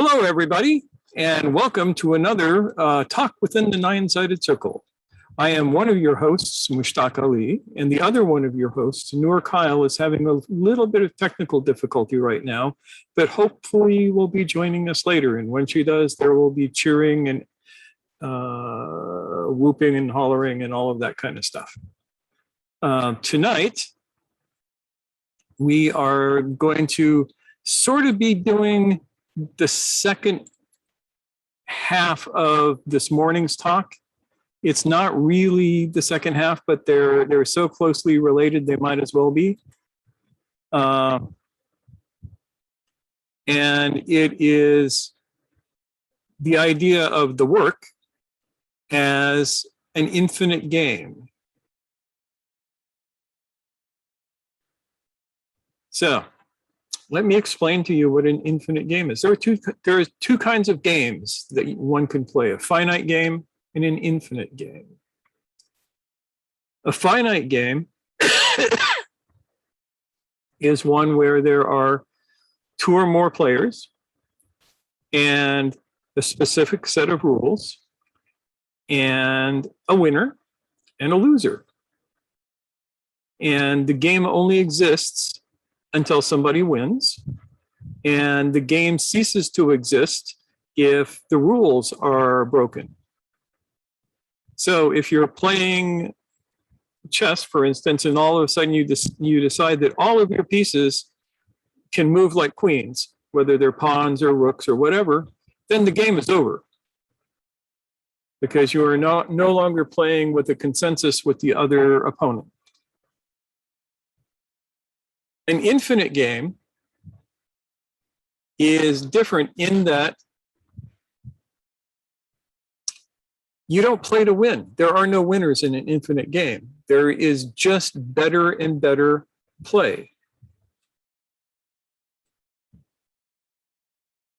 Hello, everybody, and welcome to another Talk Within the Nine-Sided Circle. I am one of your hosts, Mushtaq Ali, and the other one of your hosts, Noor Kyle, is having a little bit of technical difficulty right now, but hopefully will be joining us later. And when she does, there will be cheering and whooping and hollering and all of that kind of stuff. Tonight, we are going to sort of be doing the second half of this morning's talk. It's not really the second half, but they're so closely related, they might as well be. And it is the idea of the work as an infinite game. So let me explain to you what an infinite game is. There are two kinds of games that one can play: a finite game and an infinite game. A finite game is one where there are two or more players and a specific set of rules and a winner and a loser. And the game only exists until somebody wins, and the game ceases to exist if the rules are broken. So if you're playing chess, for instance, and all of a sudden you decide that all of your pieces can move like queens, whether they're pawns or rooks or whatever, then the game is over, because you are no longer playing with a consensus with the other opponent. An infinite game is different in that you don't play to win. There are no winners in an infinite game. There is just better and better play.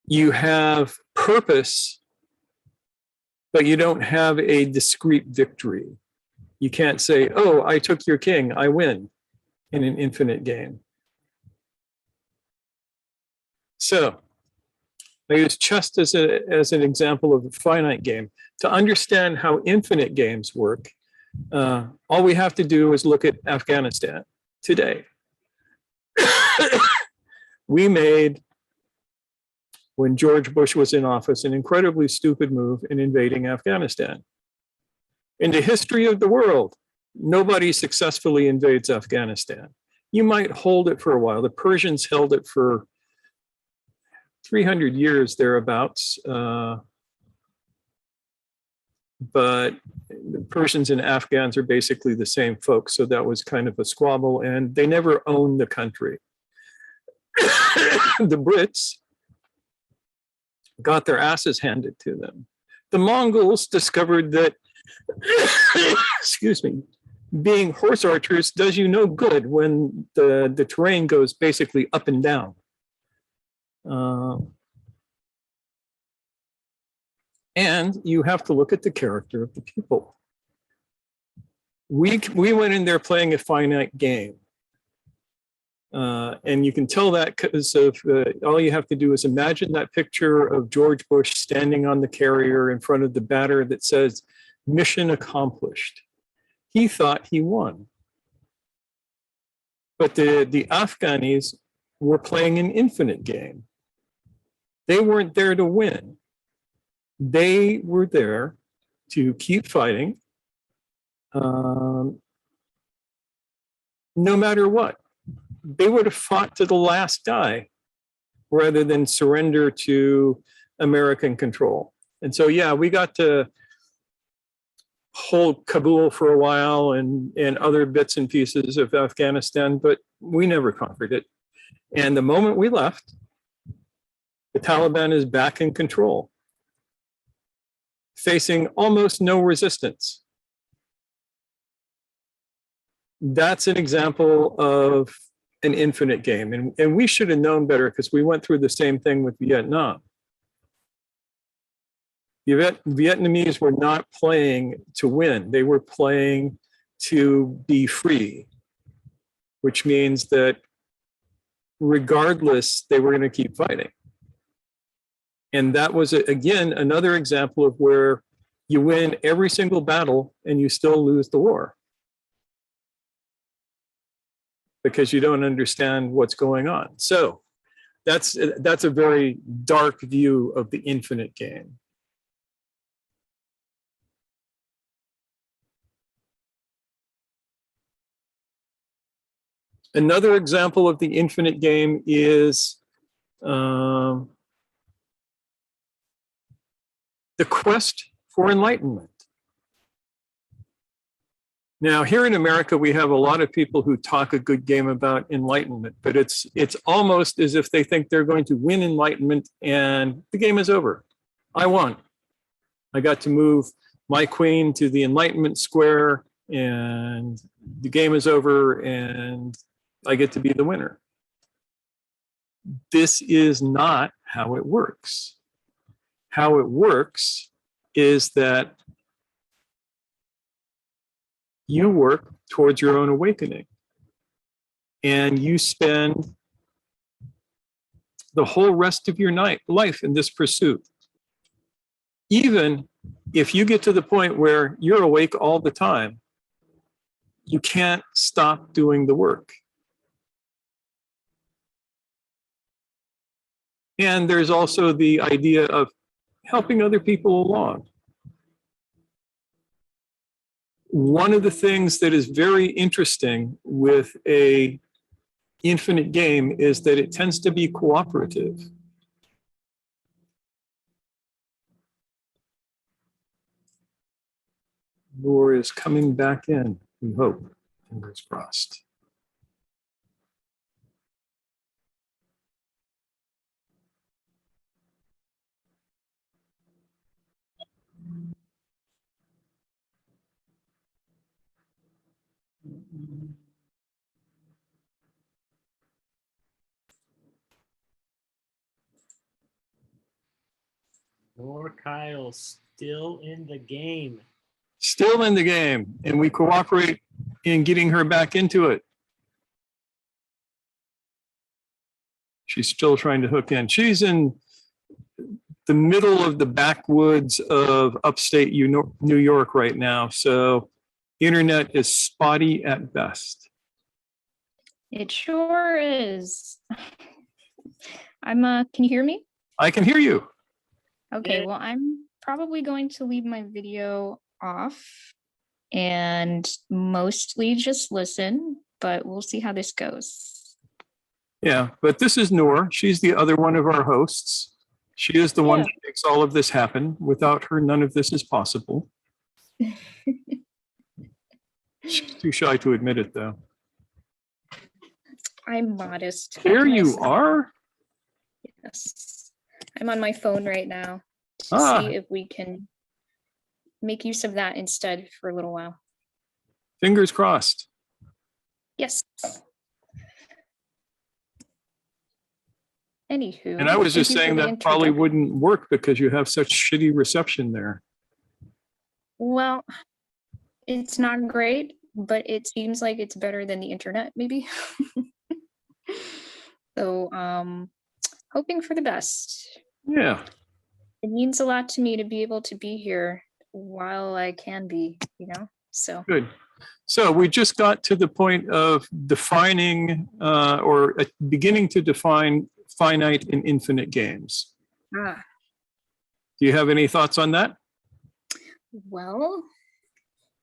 You have purpose, but you don't have a discrete victory. You can't say, oh, I took your king, I win, in an infinite game. So I use chess as an example of a finite game. To understand how infinite games work, all we have to do is look at Afghanistan today. We made, when George Bush was in office, an incredibly stupid move in invading Afghanistan. In the history of the world, nobody successfully invades Afghanistan. You might hold it for a while. The Persians held it for 300 years thereabouts, but the Persians and Afghans are basically the same folks, so that was kind of a squabble, and they never owned the country. The Brits got their asses handed to them. The Mongols discovered that, excuse me, being horse archers does you no good when the terrain goes basically up and down. And you have to look at the character of the people. We went in there playing a finite game. And you can tell that because of all you have to do is imagine that picture of George Bush standing on the carrier in front of the banner that says, "Mission accomplished." He thought he won. But the Afghanis were playing an infinite game. They weren't there to win. They were there to keep fighting, no matter what. They would have fought to the last guy rather than surrender to American control. And so, yeah, we got to hold Kabul for a while and other bits and pieces of Afghanistan, but we never conquered it. And the moment we left, the Taliban is back in control, facing almost no resistance. That's an example of an infinite game. And we should have known better because we went through the same thing with Vietnam. The Vietnamese were not playing to win. They were playing to be free, which means that regardless, they were going to keep fighting. And that was, again, another example of where you win every single battle and you still lose the war because you don't understand what's going on. So that's a very dark view of the infinite game. Another example of the infinite game is the quest for enlightenment. Now, here in America, we have a lot of people who talk a good game about enlightenment, but it's almost as if they think they're going to win enlightenment and the game is over. I won. I got to move my queen to the enlightenment square and the game is over and I get to be the winner. This is not how it works. How it works is that you work towards your own awakening and you spend the whole rest of your life in this pursuit. Even if you get to the point where you're awake all the time, you can't stop doing the work. And there's also the idea of helping other people along. One of the things that is very interesting with a infinite game is that it tends to be cooperative. Lore is coming back in, we hope. Fingers crossed. More Kyle still in the game. Still in the game, and we cooperate in getting her back into it. She's still trying to hook in. She's in the middle of the backwoods of upstate New York right now, so internet is spotty at best. It sure is. Can you hear me? I can hear you. Okay, Yeah. well, I'm probably going to leave my video off and mostly just listen, but we'll see how this goes. Yeah, but this is Noor. She's the other one of our hosts. She is the one Yeah. that makes all of this happen. Without her, none of this is possible. She's too shy to admit it, though. I'm modest. What There can I you say? are. Yes. I'm on my phone right now to Ah. see if we can make use of that instead for a little while. Fingers crossed. Yes. Anywho. And I was thank just you for saying the that probably introduction. wouldn't work because you have such shitty reception there. Well, it's not great, but it seems like it's better than the internet, maybe. So, hoping for the best. Yeah. It means a lot to me to be able to be here while I can be, so. Good. So we just got to the point of defining or beginning to define finite and infinite games. Ah, Do you have any thoughts on that? well,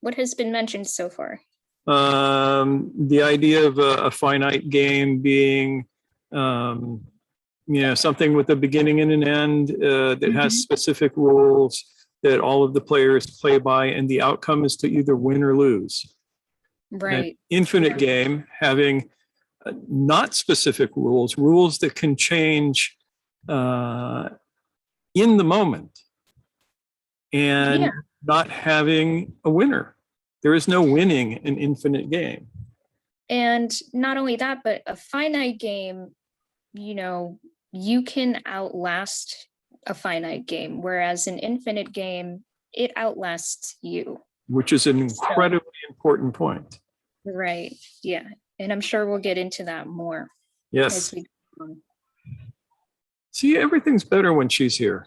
what has been mentioned so far? The idea of a finite game being, something with a beginning and an end that has specific rules that all of the players play by, and the outcome is to either win or lose. Right. An infinite game having not specific rules that can change in the moment, and Yeah. not having a winner. There is no winning an infinite game. And not only that, but a finite game, you can outlast a finite game, whereas an infinite game, it outlasts you. Which is an incredibly important point. Right. Yeah. And I'm sure we'll get into that more as Yes. we go on. See, everything's better when she's here.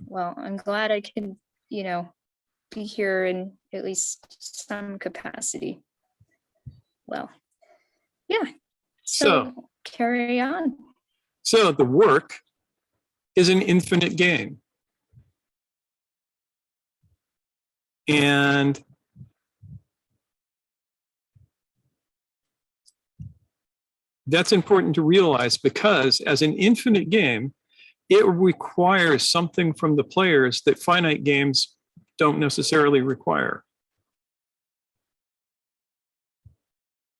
Well, I'm glad I can, be here in at least some capacity. Well, yeah. So carry on. So the work is an infinite game. And that's important to realize, because as an infinite game, it requires something from the players that finite games don't necessarily require.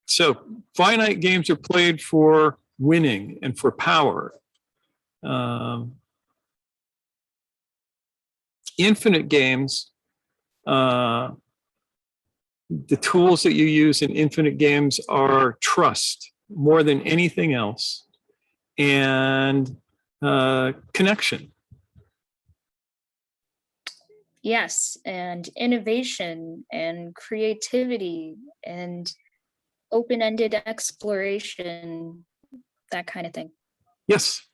So finite games are played for winning and for power. Infinite games, the tools that you use in infinite games are trust more than anything else, and connection. Yes, and innovation and creativity and open-ended exploration, that kind of thing. Yes.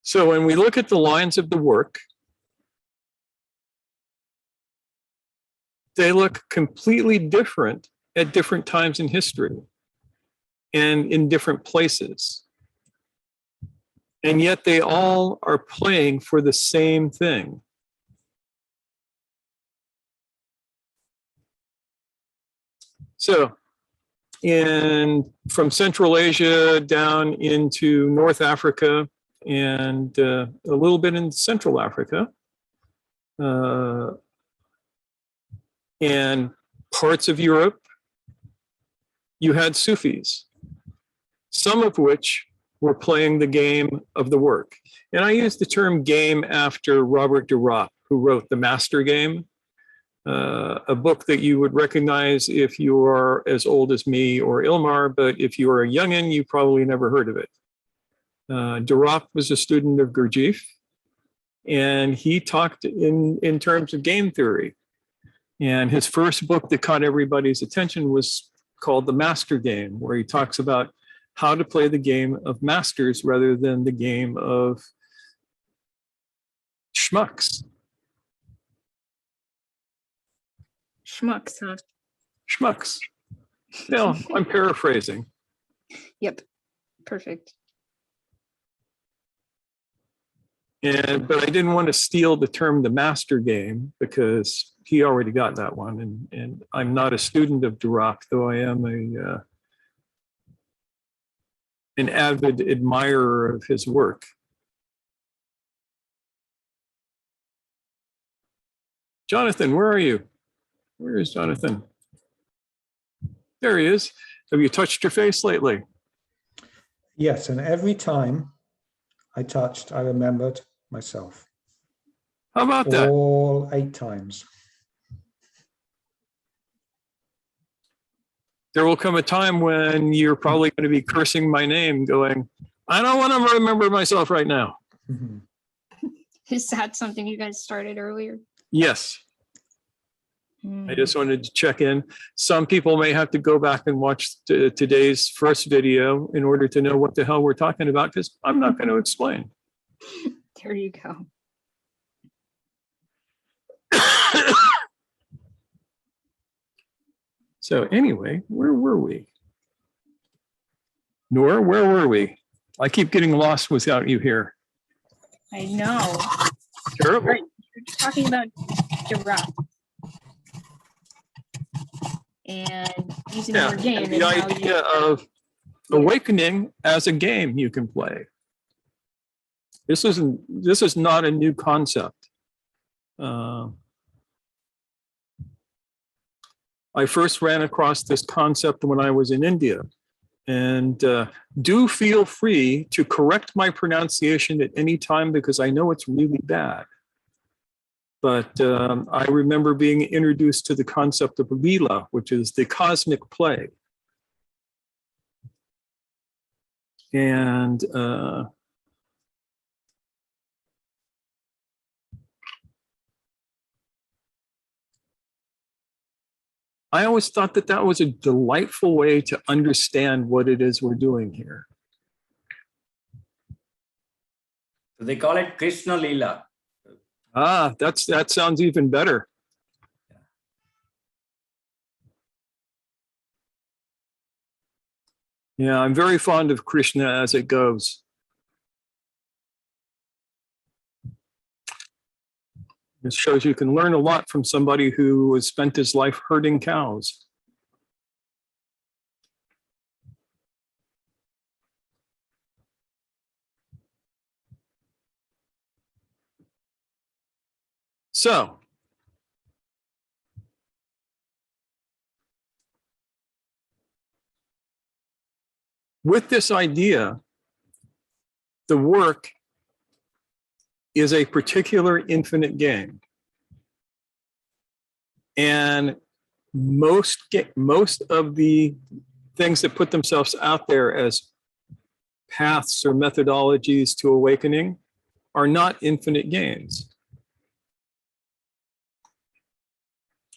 So when we look at the lines of the work, they look completely different at different times in history and in different places. And yet they all are playing for the same thing. So from Central Asia down into North Africa and a little bit in Central Africa, and parts of Europe, you had Sufis, some of which were playing the game of the work. And I use the term game after Robert de Ropp, who wrote The Master Game, a book that you would recognize if you are as old as me or Ilmar, but if you are a youngin, you probably never heard of it. De Ropp was a student of Gurdjieff, and he talked in terms of game theory. And his first book that caught everybody's attention was called The Master Game, where he talks about how to play the game of masters rather than the game of schmucks. Schmucks, huh? Schmucks. No, I'm paraphrasing. Yep. Perfect. But I didn't want to steal the term the master game, because he already got that one. And I'm not a student of de Ropp, though I am an avid admirer of his work. Jonathan, where are you? Where is Jonathan? There he is. Have you touched your face lately? Yes, and every time I touched, I remembered myself. How about that? All 8 times. There will come a time when you're probably going to be cursing my name, going, I don't want to remember myself right now. Mm-hmm. Is that something you guys started earlier? Yes. I just wanted to check in. Some people may have to go back and watch today's first video in order to know what the hell we're talking about, because I'm not going to explain. There you go. So anyway, where were we? Nora, where were we? I keep getting lost without you here. I know. Terrible. Right. You're talking about de Ropp and using Yeah, your game and the and how idea of awakening as a game you can play. This is not a new concept. I first ran across this concept when I was in India, and do feel free to correct my pronunciation at any time, because I know it's really bad. But I remember being introduced to the concept of Leela, which is the cosmic play. And I always thought that that was a delightful way to understand what it is we're doing here. So they call it Krishna Leela. Ah, that sounds even better. Yeah, I'm very fond of Krishna as it goes. This shows you can learn a lot from somebody who has spent his life herding cows. So, with this idea, the work is a particular infinite game. And most of the things that put themselves out there as paths or methodologies to awakening are not infinite games,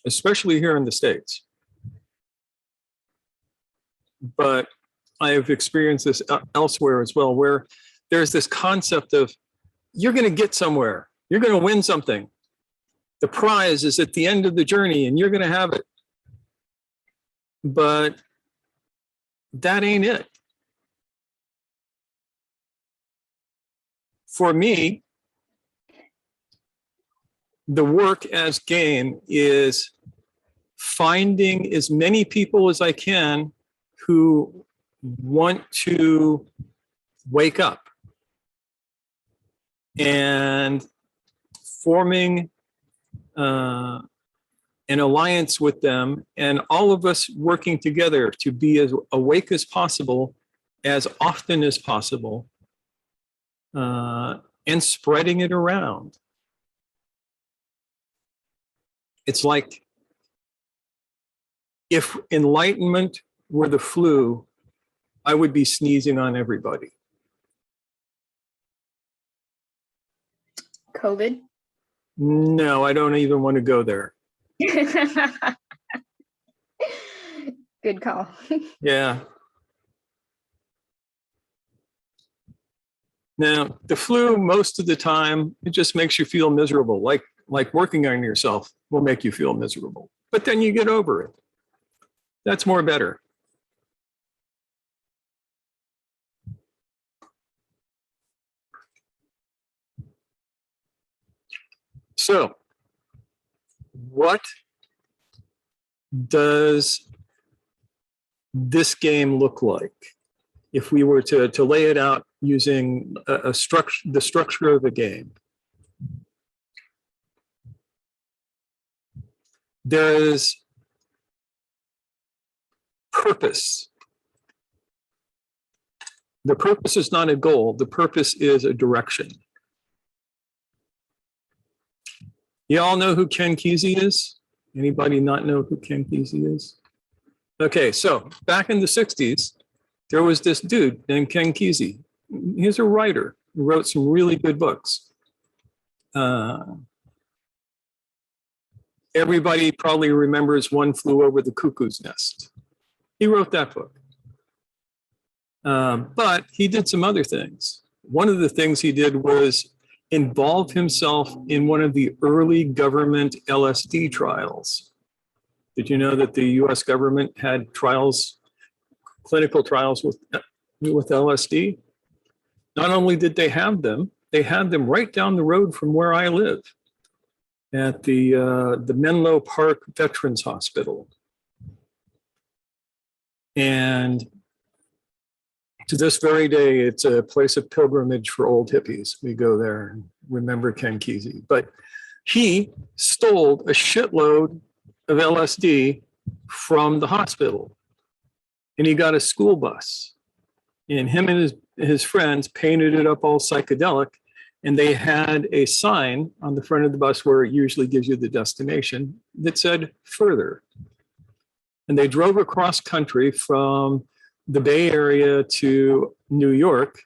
especially here in the States. But I have experienced this elsewhere as well, where there's this concept of you're going to get somewhere, you're going to win something. The prize is at the end of the journey and you're going to have it. But that ain't it. For me, the work as game is finding as many people as I can who want to wake up and forming an alliance with them, and all of us working together to be as awake as possible, as often as possible, and spreading it around. It's like if enlightenment were the flu, I would be sneezing on everybody. COVID. No, I don't even want to go there. Good call. Yeah. Now, the flu, most of the time, it just makes you feel miserable. Like working on yourself will make you feel miserable. But then you get over it. That's more better. So, what does this game look like if we were to lay it out using the structure of a game? There is purpose. The purpose is not a goal. The purpose is a direction. You all know who Ken Kesey is? Anybody not know who Ken Kesey is? Okay, so back in the 60s, there was this dude named Ken Kesey. He's a writer who wrote some really good books. Everybody probably remembers One Flew Over the Cuckoo's Nest. He wrote that book. But he did some other things. One of the things he did was involve himself in one of the early government LSD trials. Did you know that the US government had trials, clinical trials with LSD? Not only did they had them right down the road from where I live at the Menlo Park Veterans Hospital. And to this very day, it's a place of pilgrimage for old hippies. We go there and remember Ken Kesey. But he stole a shitload of LSD from the hospital. And he got a school bus. And him and his friends painted it up all psychedelic. And they had a sign on the front of the bus where it usually gives you the destination that said further. And they drove across country from the Bay Area to New York,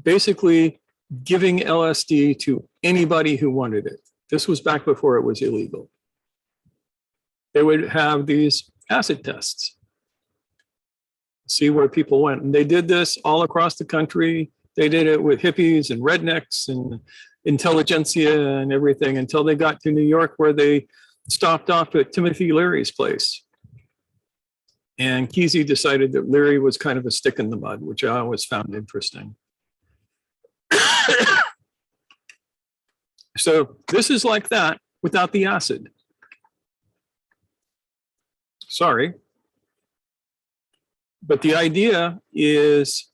basically giving LSD to anybody who wanted it. This was back before it was illegal. They would have these acid tests, see where people went. And they did this all across the country. They did it with hippies and rednecks and intelligentsia and everything until they got to New York, where they stopped off at Timothy Leary's place. And Kesey decided that Leary was kind of a stick in the mud, which I always found interesting. So this is like that without the acid. Sorry. But the idea is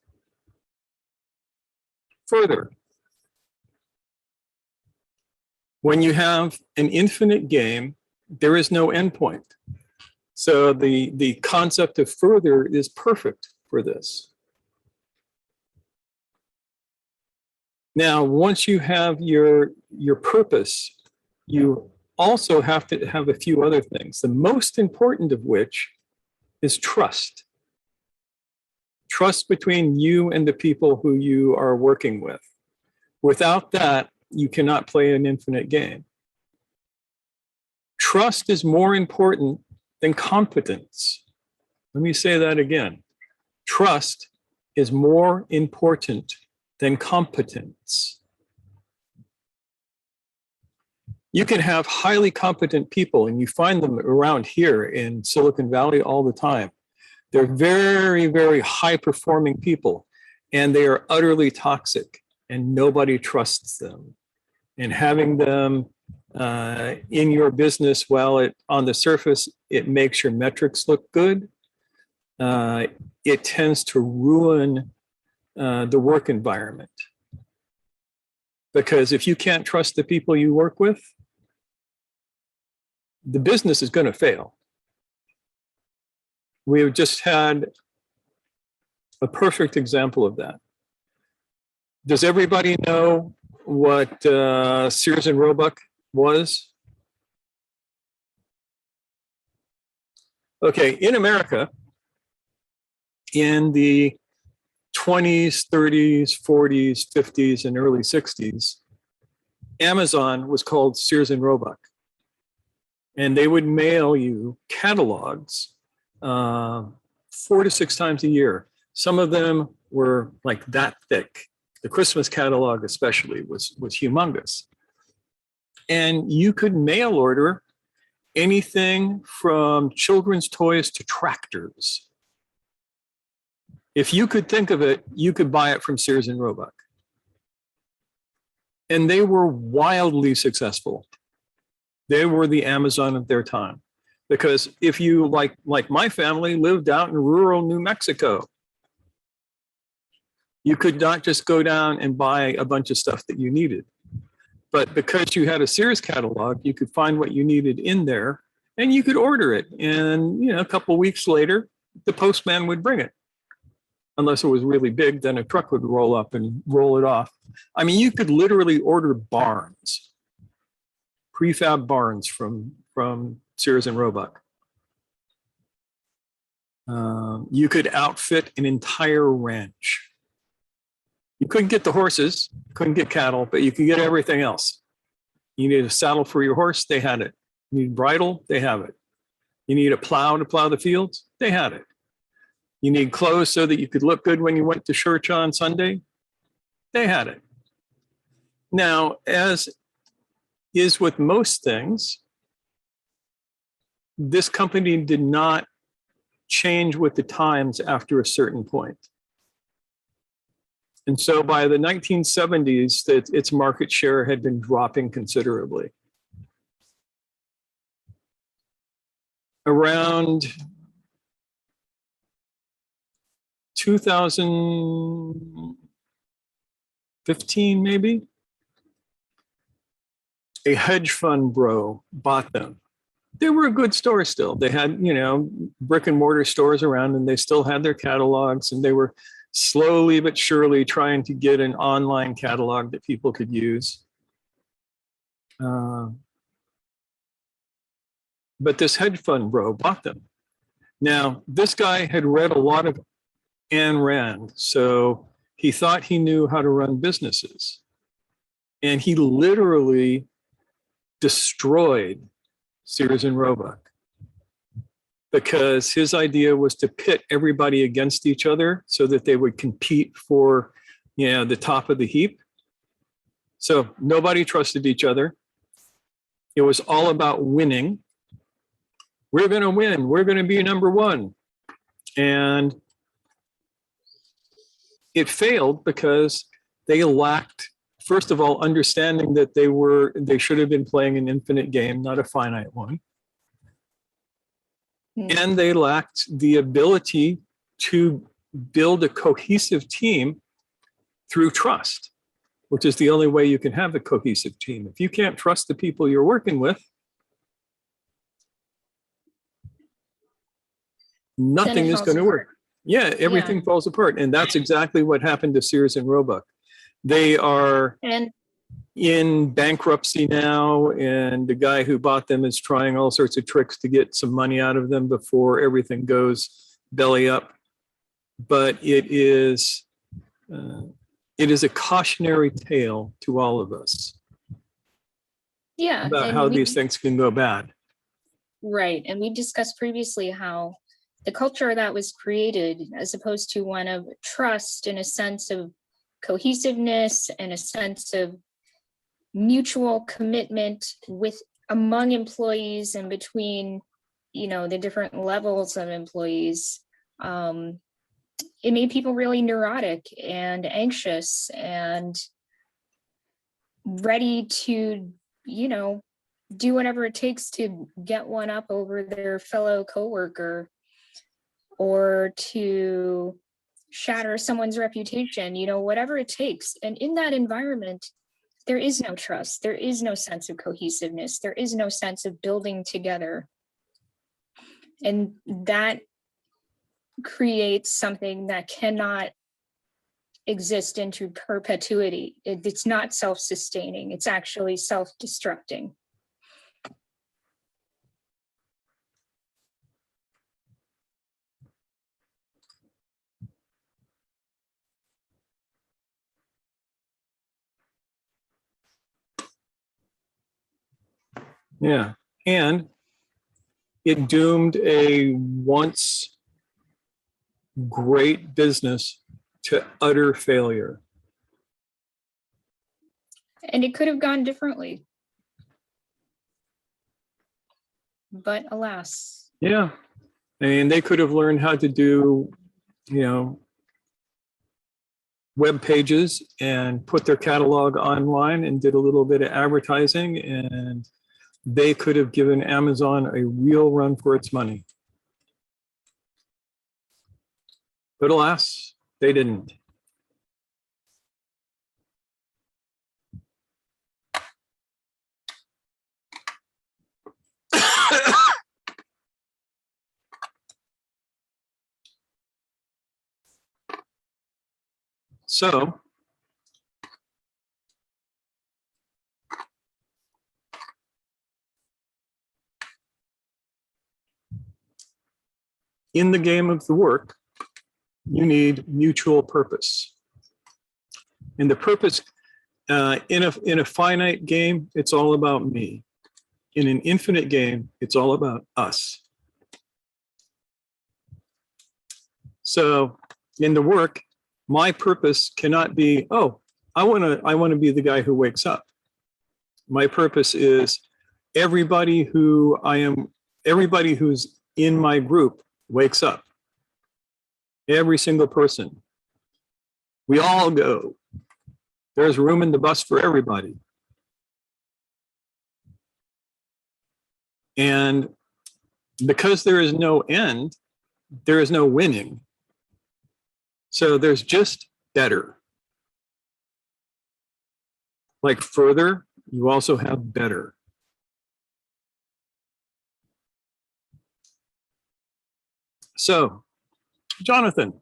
further. When you have an infinite game, there is no endpoint. So the concept of further is perfect for this. Now, once you have your purpose, you also have to have a few other things, the most important of which is trust. Trust between you and the people who you are working with. Without that, you cannot play an infinite game. Trust is more important than competence. Let me say that again. Trust is more important than competence. You can have highly competent people, and you find them around here in Silicon Valley all the time. They're very, very high-performing people, and they are utterly toxic, and nobody trusts them. And having them in your business, while on the surface, it makes your metrics look good, it tends to ruin the work environment. Because if you can't trust the people you work with, the business is going to fail. We've just had a perfect example of that. Does everybody know what Sears and Roebuck was? Okay, in America, in the 20s, 30s, 40s, 50s, and early 60s, Amazon was called Sears and Roebuck. And they would mail you catalogs 4 to 6 times a year. Some of them were like that thick. The Christmas catalog especially was humongous. And you could mail order anything from children's toys to tractors. If you could think of it, you could buy it from Sears and Roebuck. And they were wildly successful. They were the Amazon of their time. Because if you, like my family, lived out in rural New Mexico, you could not just go down and buy a bunch of stuff that you needed. But because you had a Sears catalog, you could find what you needed in there and you could order it. And a couple of weeks later, the postman would bring it. Unless it was really big, then a truck would roll up and roll it off. I mean, you could literally order barns, prefab barns from Sears and Roebuck. You could outfit an entire ranch. You couldn't get the horses, couldn't get cattle, but you could get everything else. You need a saddle for your horse, they had it. You need bridle, they have it. You need a plow to plow the fields, they had it. You need clothes so that you could look good when you went to church on Sunday, they had it. Now, as is with most things, this company did not change with the times after a certain point. And so by the 1970s, its market share had been dropping considerably. Around 2015, maybe, a hedge fund bro bought them. They were a good store still. They had, brick and mortar stores around, and they still had their catalogs, and they were slowly but surely trying to get an online catalog that people could use. But this hedge fund bro bought them. Now, this guy had read a lot of Ayn Rand, so he thought he knew how to run businesses. And he literally destroyed Sears and Roebuck, because his idea was to pit everybody against each other so that they would compete for, the top of the heap. So nobody trusted each other. It was all about winning. We're going to win. We're going to be number one. And it failed because they lacked, first of all, understanding that they should have been playing an infinite game, not a finite one. And they lacked the ability to build a cohesive team through trust, which is the only way you can have a cohesive team. If you can't trust the people you're working with, nothing is going to work. Yeah, everything falls apart. And that's exactly what happened to Sears and Roebuck. They are in bankruptcy now, and the guy who bought them is trying all sorts of tricks to get some money out of them before everything goes belly up. But it is a cautionary tale to all of us. Yeah. About how these things can go bad. Right. And we discussed previously how the culture that was created, as opposed to one of trust and a sense of cohesiveness and a sense of mutual commitment among employees and between, the different levels of employees, it made people really neurotic and anxious and ready to, do whatever it takes to get one up over their fellow coworker, or to shatter someone's reputation, whatever it takes. And in that environment, there is no trust. There is no sense of cohesiveness. There is no sense of building together. And that creates something that cannot exist into perpetuity. It's not self-sustaining. It's actually self-destructing. Yeah. And it doomed a once great business to utter failure. And it could have gone differently. But alas. Yeah. And they could have learned how to do, web pages and put their catalog online and did a little bit of advertising, and they could have given Amazon a real run for its money. But alas, they didn't. So, in the game of the work, you need mutual purpose. And the purpose in a finite game, it's all about me. In an infinite game, it's all about us. So in the work, my purpose cannot be, oh, I want to be the guy who wakes up. My purpose is everybody who's in my group wakes up. Every single person. We all go. There's room in the bus for everybody. And because there is no end, there is no winning. So there's just better. Like further, you also have better. So, Jonathan,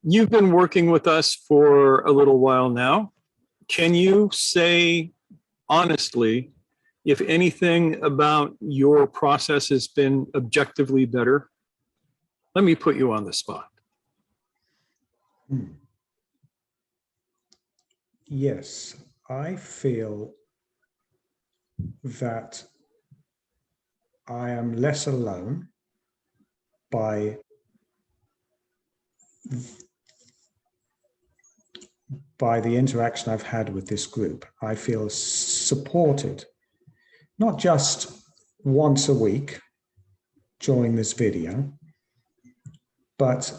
you've been working with us for a little while now. Can you say honestly if anything about your process has been objectively better? Let me put you on the spot. Yes, I feel that I am less alone by the interaction I've had with this group. I feel supported, not just once a week during this video, but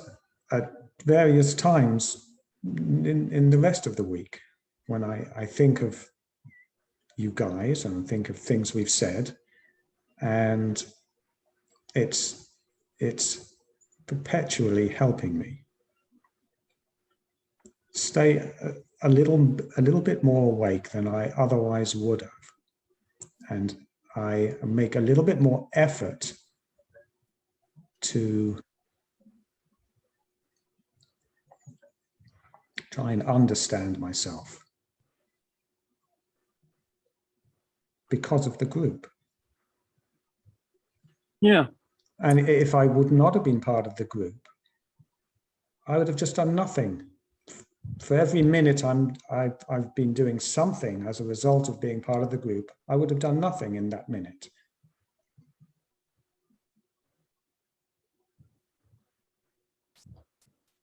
at various times in the rest of the week when I think of you guys and think of things we've said, and it's perpetually helping me stay a little bit more awake than I otherwise would have, and I make a little bit more effort to try and understand myself because of the group. Yeah. And if I would not have been part of the group, I would have just done nothing. For every minute I've been doing something as a result of being part of the group, I would have done nothing in that minute.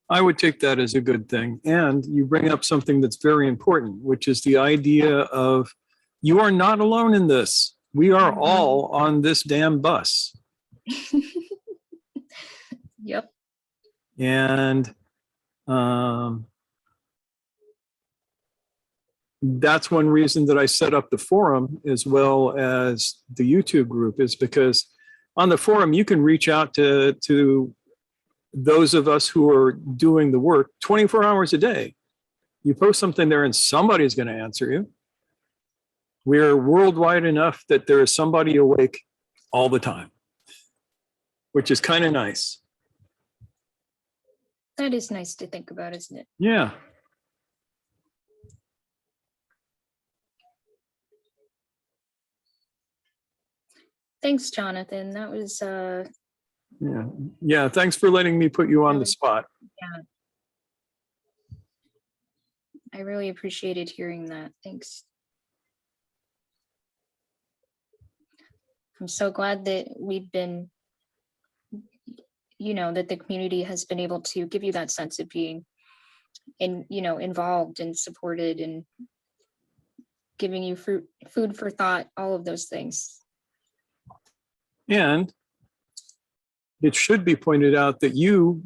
I would take that as a good thing. And you bring up something that's very important, which is the idea of you are not alone in this. We are all on this damn bus. Yep. And that's one reason that I set up the forum as well as the YouTube group, is because on the forum, you can reach out to those of us who are doing the work 24 hours a day. You post something there and somebody's going to answer you. We're worldwide enough that there is somebody awake all the time, which is kind of nice. That is nice to think about, isn't it? Yeah. Thanks, Jonathan. That was Yeah. Thanks for letting me put you on the Really? spot. I really appreciated hearing that. Thanks. I'm so glad that we've been, that the community has been able to give you that sense of being involved and supported and giving you food for thought, all of those things. And it should be pointed out that you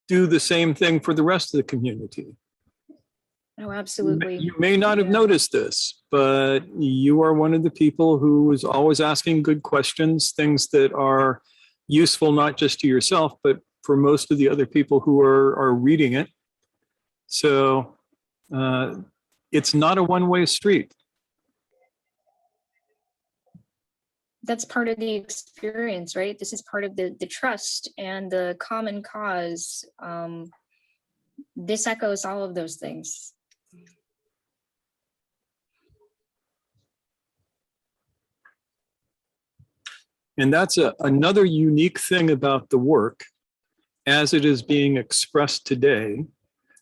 do the same thing for the rest of the community. Oh, absolutely. You may not have noticed this, but you are one of the people who is always asking good questions, things that are useful not just to yourself, but for most of the other people who are reading it. So it's not a one-way street. That's part of the experience, right? This is part of the trust and the common cause. This echoes all of those things. And that's another unique thing about the work as it is being expressed today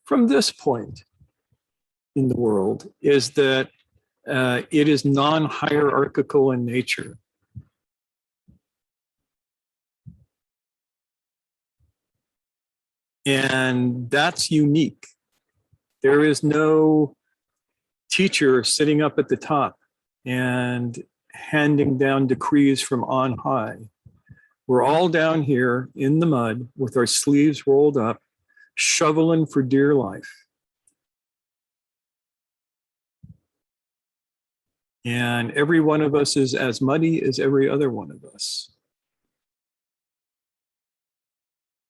from this point in the world, is that it is non-hierarchical in nature. And that's unique. There is no teacher sitting up at the top and handing down decrees from on high. We're all down here in the mud with our sleeves rolled up, shoveling for dear life. And every one of us is as muddy as every other one of us.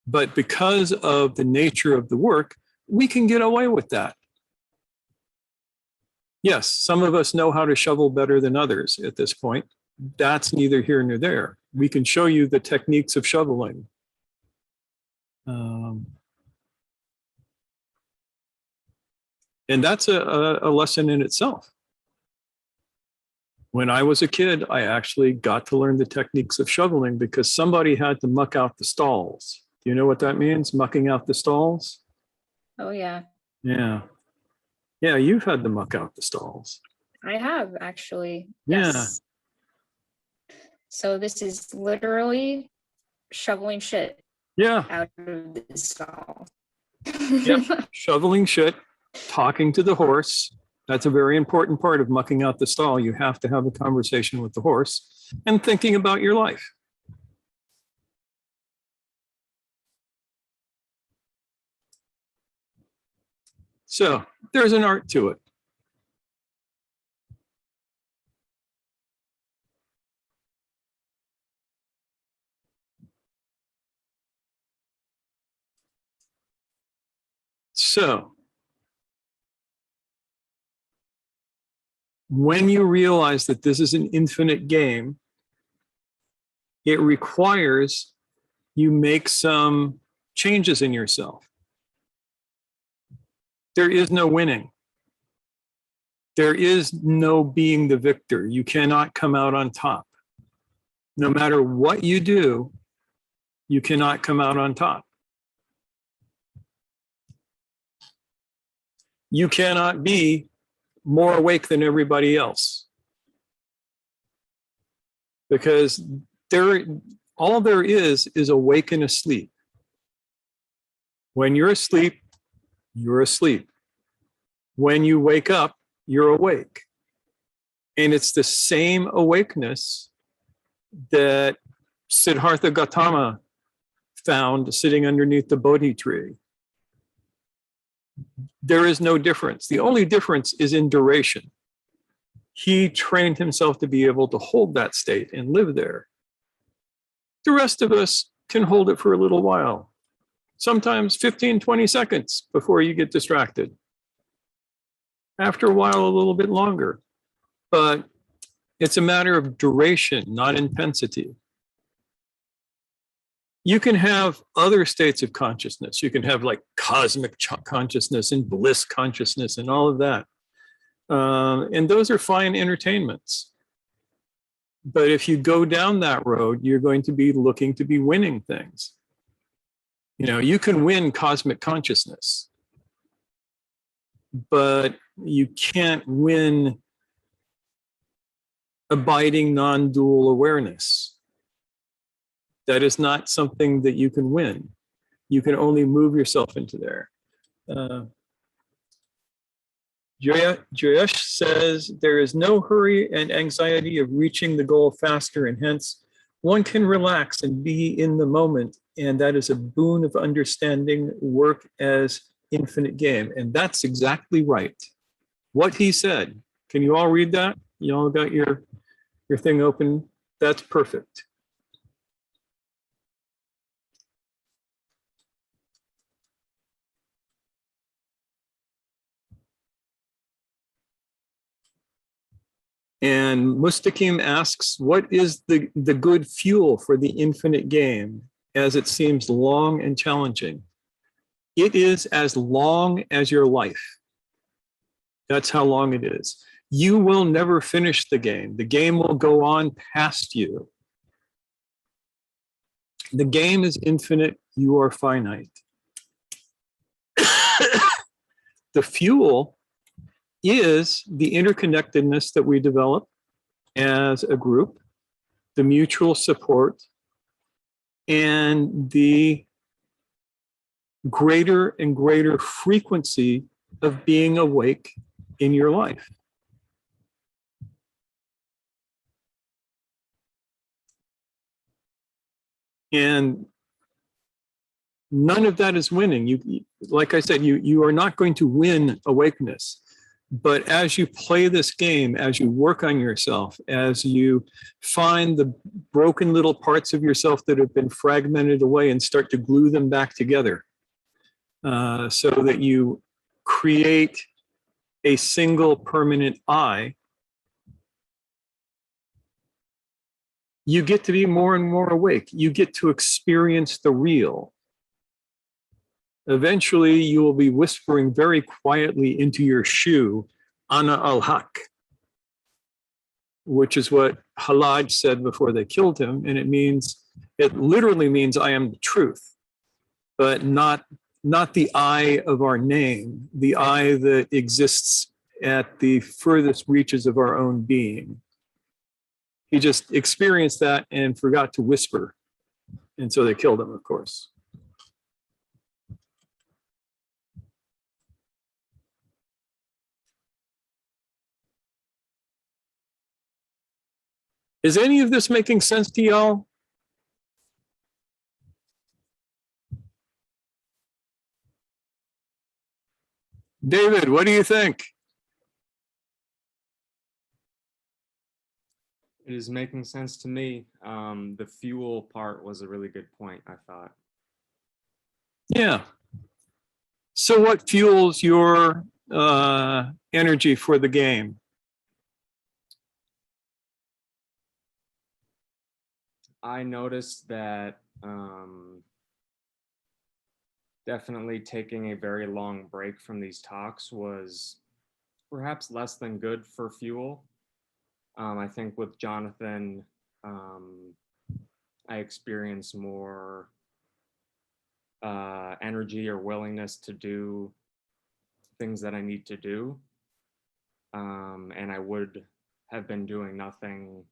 But because of the nature of the work, we can get away with that. Yes, some of us know how to shovel better than others at this point. That's neither here nor there. We can show you the techniques of shoveling. And that's a lesson in itself. When I was a kid, I actually got to learn the techniques of shoveling because somebody had to muck out the stalls. Do you know what that means, mucking out the stalls? Oh, yeah. Yeah. Yeah, you've had to muck out the stalls. I have actually. Yeah. Yes. So this is literally shoveling shit Yeah. out of the stall. Yep. Shoveling shit, talking to the horse. That's a very important part of mucking out the stall. You have to have a conversation with the horse and thinking about your life. So there's an art to it. So when you realize that this is an infinite game, it requires you make some changes in yourself. There is no winning. There is no being the victor. You cannot come out on top. No matter what you do, you cannot come out on top. You cannot be more awake than everybody else. Because all there is awake and asleep. When you're asleep, you're asleep. When you wake up, you're awake. And it's the same awakeness that Siddhartha Gautama found sitting underneath the Bodhi tree. There is no difference. The only difference is in duration. He trained himself to be able to hold that state and live there. The rest of us can hold it for a little while, sometimes 15, 20 seconds before you get distracted. After a while, a little bit longer. But it's a matter of duration, not intensity. You can have other states of consciousness. You can have like cosmic consciousness and bliss consciousness and all of that. And those are fine entertainments. But if you go down that road, you're going to be looking to be winning things. You know, you can win cosmic consciousness, but you can't win abiding non-dual awareness. That is not something that you can win. You can only move yourself into there. Jayesh says, there is no hurry and anxiety of reaching the goal faster, and hence one can relax and be in the moment. And that is a boon of understanding work as infinite game. And that's exactly right. What he said. Can you all read that? You all got your thing open? That's perfect. And Mustaqim asks, what is the good fuel for the infinite game as it seems long and challenging? It is as long as your life. That's how long it is. You will never finish the game. The game will go on past you. The game is infinite. You are finite. The fuel is the interconnectedness that we develop as a group, the mutual support, and the greater and greater frequency of being awake in your life. And none of that is winning. You, like I said, you are not going to win awakeness. But as you play this game, as you work on yourself, as you find the broken little parts of yourself that have been fragmented away and start to glue them back together, so that you create a single permanent I, you get to be more and more awake. You get to experience the real. Eventually, you will be whispering very quietly into your shoe, Ana al-Haq, which is what Halaj said before they killed him. And it literally means I am the truth, but not the I of our name, the I that exists at the furthest reaches of our own being. He just experienced that and forgot to whisper. And so they killed him, of course. Is any of this making sense to y'all? David, what do you think? It is making sense to me. The fuel part was a really good point, I thought. Yeah. So what fuels your energy for the game? I noticed that definitely taking a very long break from these talks was perhaps less than good for fuel. I think with Jonathan, I experienced more energy or willingness to do things that I need to do. And I would have been doing nothing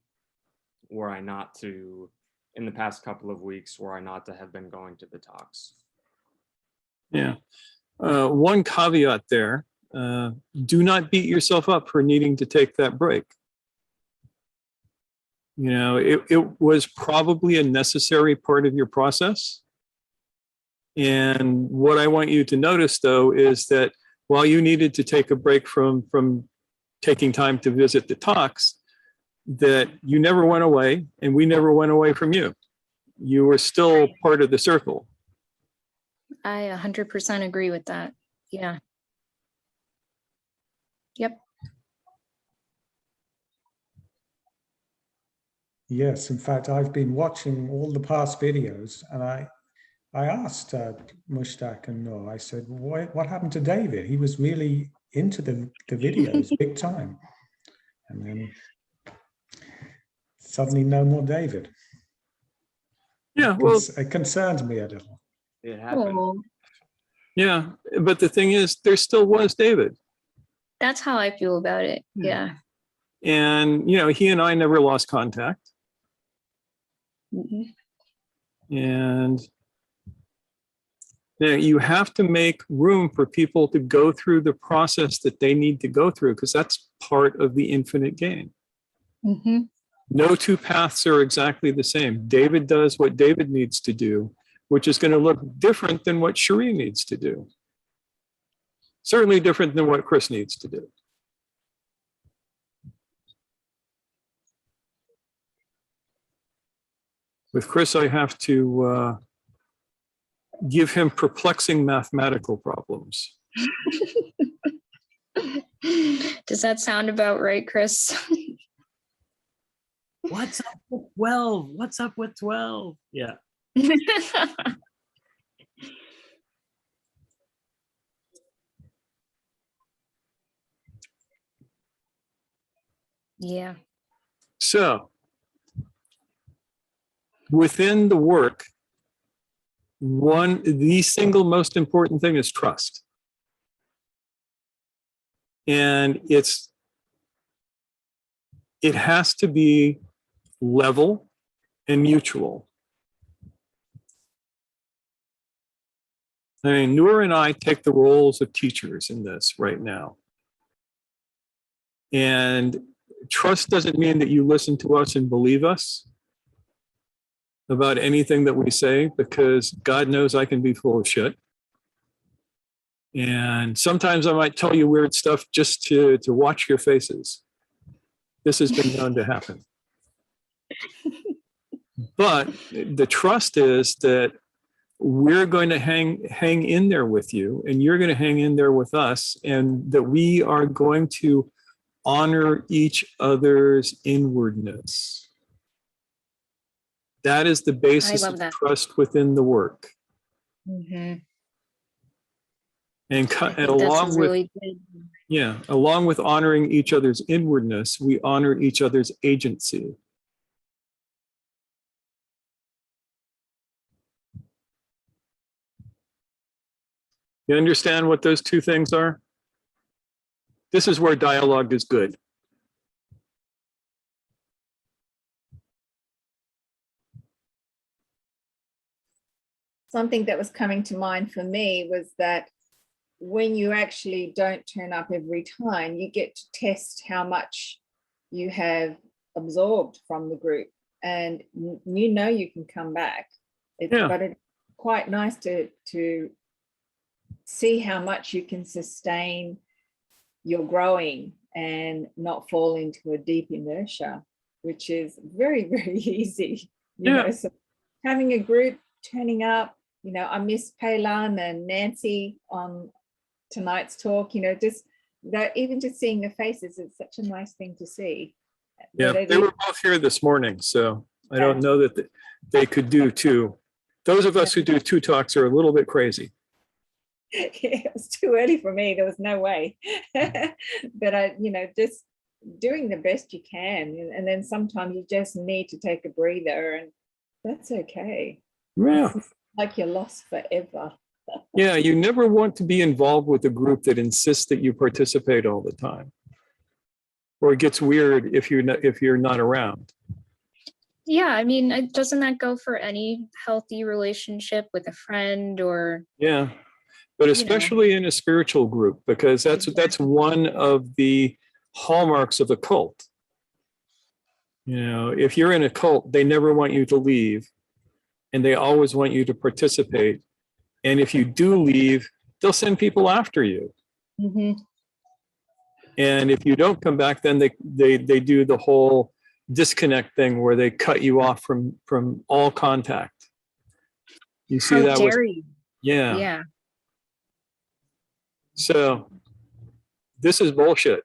were I not to, in the past couple of weeks, were I not to have been going to the talks. Yeah. One caveat there, do not beat yourself up for needing to take that break. You know, it was probably a necessary part of your process. And what I want you to notice, though, is that while you needed to take a break from taking time to visit the talks, that you never went away and we never went away from you. You were still part of the circle. I 100% agree with that. Yeah. Yep. Yes, in fact, I've been watching all the past videos, and I asked Mushtaq and Noor, I said, what happened to David? He was really into the videos big time. And then suddenly no more David. Yeah, well, It concerned me a little. It happened. Oh, yeah, but the thing is, there still was David. that's how I feel about it. Yeah. And, you know, he and I never lost contact. Mhm. And you know, you have to make room for people to go through the process that they need to go through, because that's part of the infinite game. Mhm. No two paths are exactly the same. David does what David needs to do, which is going to look different than what Cherie needs to do. Certainly different than what Chris needs to do. With Chris, I have to give him perplexing mathematical problems. Does that sound about right, Chris? What's up with 12? What's up with 12? Yeah. Yeah. So, within the work, the single most important thing is trust. And it has to be level and mutual. I mean, Noor and I take the roles of teachers in this right now. And trust doesn't mean that you listen to us and believe us about anything that we say, because God knows I can be full of shit. And sometimes I might tell you weird stuff just to watch your faces. This has been known to happen. But the trust is that we're going to hang in there with you, and you're going to hang in there with us, and that we are going to honor each other's inwardness. That is the basis love of that. trust within the work. Mhm. And I think along that's with really good. Yeah, along with honoring each other's inwardness, we honor each other's agency. You understand what those two things are? This is where dialogue is good. Something that was coming to mind for me was that when you actually don't turn up every time, you get to test how much you have absorbed from the group, and you know you can come back. But it's quite nice to see how much you can sustain your growing and not fall into a deep inertia, which is very, very easy. You know, so having a group turning up, you know, I miss Paylan and Nancy on tonight's talk, you know, just that, even just seeing the faces is such a nice thing to see. Yeah, they were both here this morning, so I don't know that they could do two. Those of us who do two talks are a little bit crazy. Yeah, it was too early for me. There was no way. But I, you know, just doing the best you can. And then sometimes you just need to take a breather, and that's okay. Yeah. It's like you're lost forever. Yeah, you never want to be involved with a group that insists that you participate all the time. Or it gets weird if you're not around. Yeah, I mean, doesn't that go for any healthy relationship with a friend or? Yeah, but especially in a spiritual group, because that's one of the hallmarks of a cult. You know, if you're in a cult, they never want you to leave, and they always want you to participate. And if you do leave, they'll send people after you. Mm-hmm. And if you don't come back, then they do the whole disconnect thing where they cut you off from all contact. You see that with, Yeah. So this is bullshit.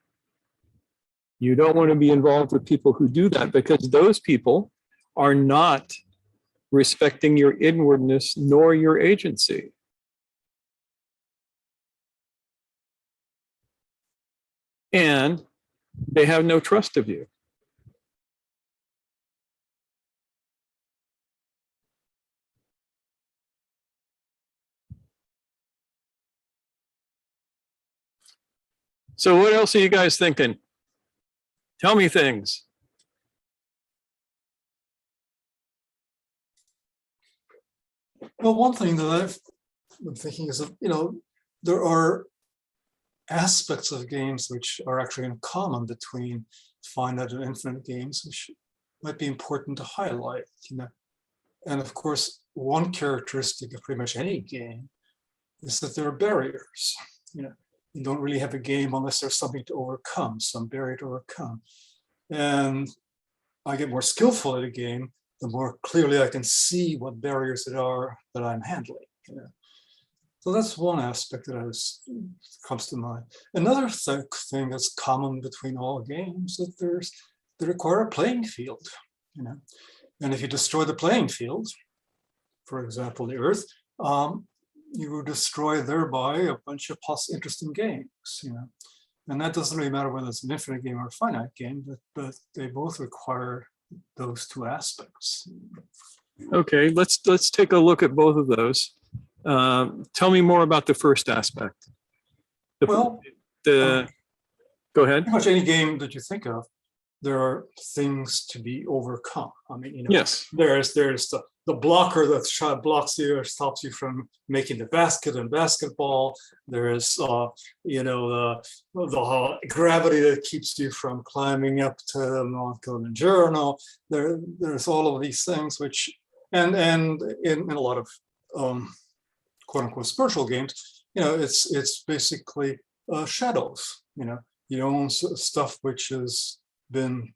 You don't want to be involved with people who do that, because those people are not respecting your inwardness nor your agency. And they have no trust of you. So what else are you guys thinking? Tell me things. Well, one thing that I've been thinking is that, you know, there are aspects of games which are actually in common between finite and infinite games, which might be important to highlight, you know. And of course, one characteristic of pretty much any game is that there are barriers. You know, you don't really have a game unless there's something to overcome, some barrier to overcome. And I get more skillful at a game, the more clearly I can see what barriers it are that I'm handling. You know? So that's one aspect that comes to mind. Another thing that's common between all games is that they require a playing field. You know, and if you destroy the playing field, for example, the Earth, you will destroy thereby a bunch of interesting games. You know, and that doesn't really matter whether it's an infinite game or a finite game, but they both require those two aspects. Okay, let's take a look at both of those. Tell me more about the first aspect. Well, go ahead. Pretty much any game that you think of, there are things to be overcome. I mean, you know, yes, there's the blocker that blocks you or stops you from making the basket in basketball. There is, you know, the gravity that keeps you from climbing up to the Mount Kilimanjaro. There's all of these things which, and in a lot of quote unquote spiritual games, you know, it's basically shadows. You know, you own stuff which has been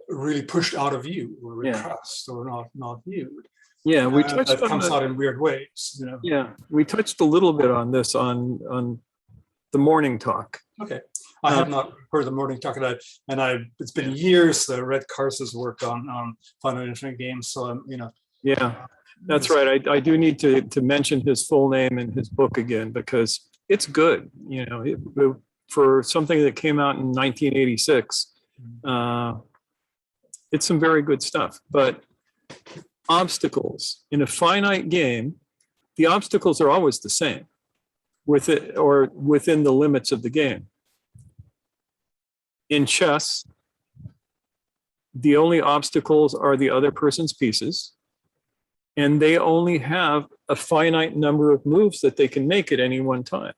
really pushed out of view or repressed or not viewed. Yeah, we touched that comes out in weird ways. You know. Yeah, we touched a little bit on this on the morning talk. Okay, I have not heard the morning talk, and it's been years that I read Cars's work on Finite Infinite games. So I'm, you know. Yeah, that's right. I do need to mention his full name and his book again, because it's good. You know, for something that came out in 1986. It's some very good stuff, but obstacles in a finite game, the obstacles are always the same within the limits of the game. In chess, the only obstacles are the other person's pieces, and they only have a finite number of moves that they can make at any one time.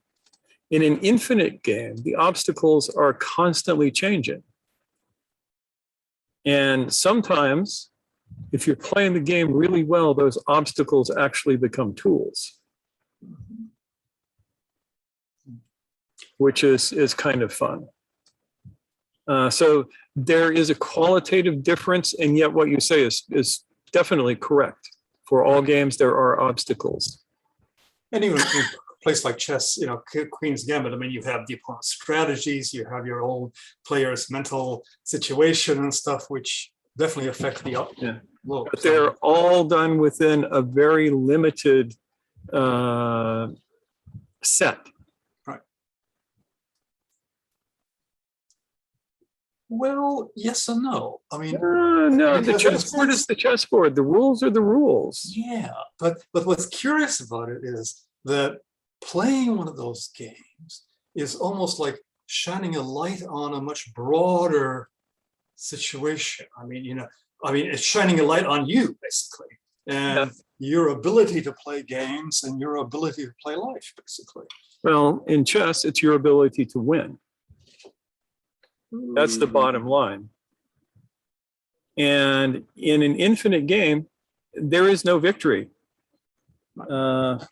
In an infinite game, the obstacles are constantly changing. And sometimes, if you're playing the game really well, those obstacles actually become tools, which is kind of fun. So there is a qualitative difference, and yet what you say is definitely correct. For all games, there are obstacles. And even in a place like chess, you know, Queen's Gambit, I mean, you have the opponent's strategies, you have your own player's mental situation and stuff, which definitely affect the Yeah. low. But they're all done within a very limited set. Well, yes and no. I mean, No, the because chessboard is the chessboard. The rules are the rules. yeah, but what's curious about it is that playing one of those games is almost like shining a light on a much broader situation. I mean, you know, it's shining a light on you basically, and your ability to play games and your ability to play life basically. Well, in chess, it's your ability to win. That's the bottom line. And in an infinite game, there is no victory. The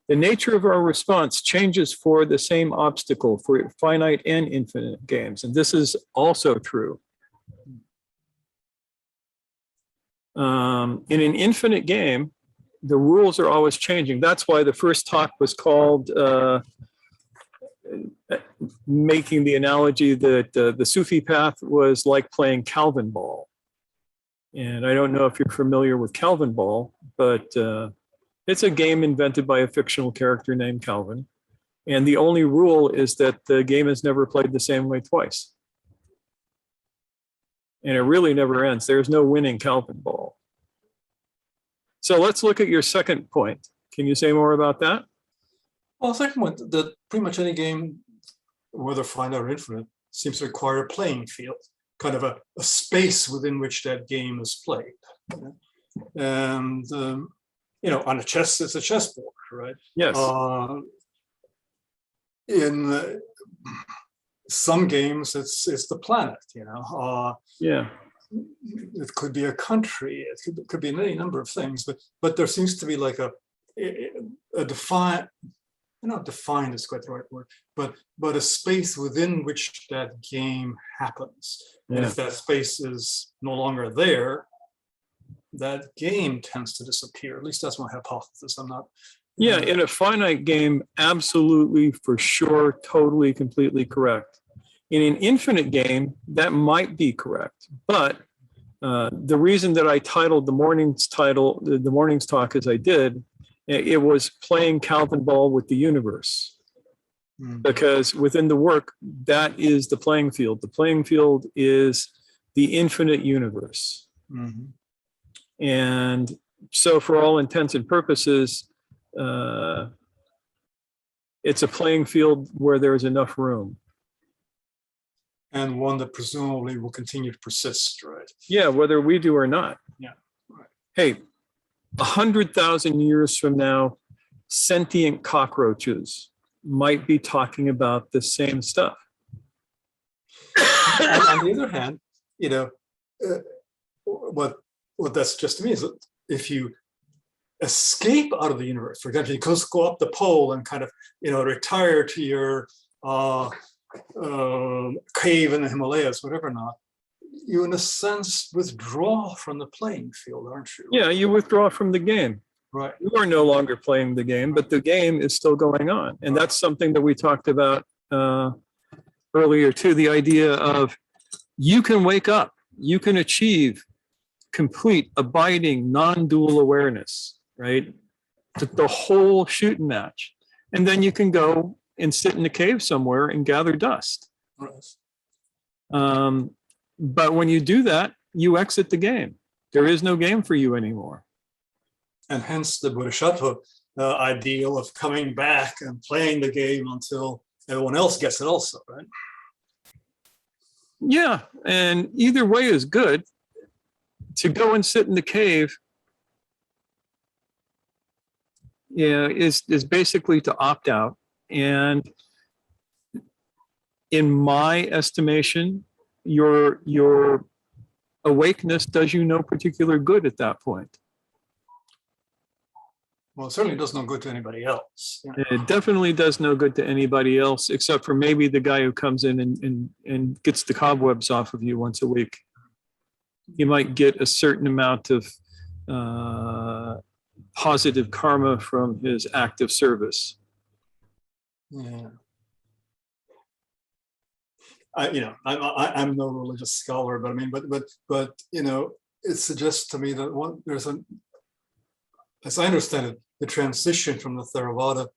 nature of our response changes for the same obstacle for finite and infinite games. And this is also true. In an infinite game, the rules are always changing. That's why the first talk was called making the analogy that the Sufi path was like playing Calvin ball. And I don't know if you're familiar with Calvin ball, but it's a game invented by a fictional character named Calvin. And the only rule is that the game is never played the same way twice. And it really never ends. There's no winning Calvin ball. So let's look at your second point. Can you say more about that? Well, the second one, that pretty much any game, whether finite or infinite, seems to require a playing field, kind of a space within which that game is played. And, you know, on a chess, it's a chessboard, right? Yes. In some games, it's the planet, you know. Yeah. It could be a country, it could be any number of things, but there seems to be like a defined, not defined is quite the right word, but a space within which that game happens. Yeah. And if that space is no longer there, that game tends to disappear. At least that's my hypothesis. I'm not. Yeah, in a finite game, absolutely, for sure, totally, completely correct. In an infinite game, that might be correct, but the reason that I titled the morning's talk as I did, it was playing Calvin ball with the universe, because within the work, that is the playing field. The playing field is the infinite universe. Mm-hmm. And so for all intents and purposes, it's a playing field where there's enough room. And one that presumably will continue to persist, right? Yeah, whether we do or not. Yeah. Right. Hey, 100,000 years from now, sentient cockroaches might be talking about the same stuff. And on the other hand, you know, what that suggests to me is that if you escape out of the universe, for example, you go up the pole and kind of, you know, retire to your cave in the Himalayas, whatever not, you in a sense withdraw from the playing field, aren't you? Yeah, you withdraw from the game. Right. You are no longer playing the game, but the game is still going on. And that's something that we talked about earlier too, the idea of you can wake up, you can achieve complete, abiding, non-dual awareness, right? The whole shooting match. And then you can go and sit in a cave somewhere and gather dust. Right. But when you do that, you exit the game. There is no game for you anymore. And hence the bodhisattva ideal of coming back and playing the game until everyone else gets it also, right? Yeah, and either way is good. To go and sit in the cave, yeah, is basically to opt out. And in my estimation, your awakeness does you no particular good at that point. Well, it certainly does no good to anybody else. You know. It definitely does no good to anybody else, except for maybe the guy who comes in and gets the cobwebs off of you once a week. You might get a certain amount of positive karma from his act of service. Yeah. I'm no religious scholar, but I mean, but you know, it suggests to me that there's as I understand it, the transition from the Theravada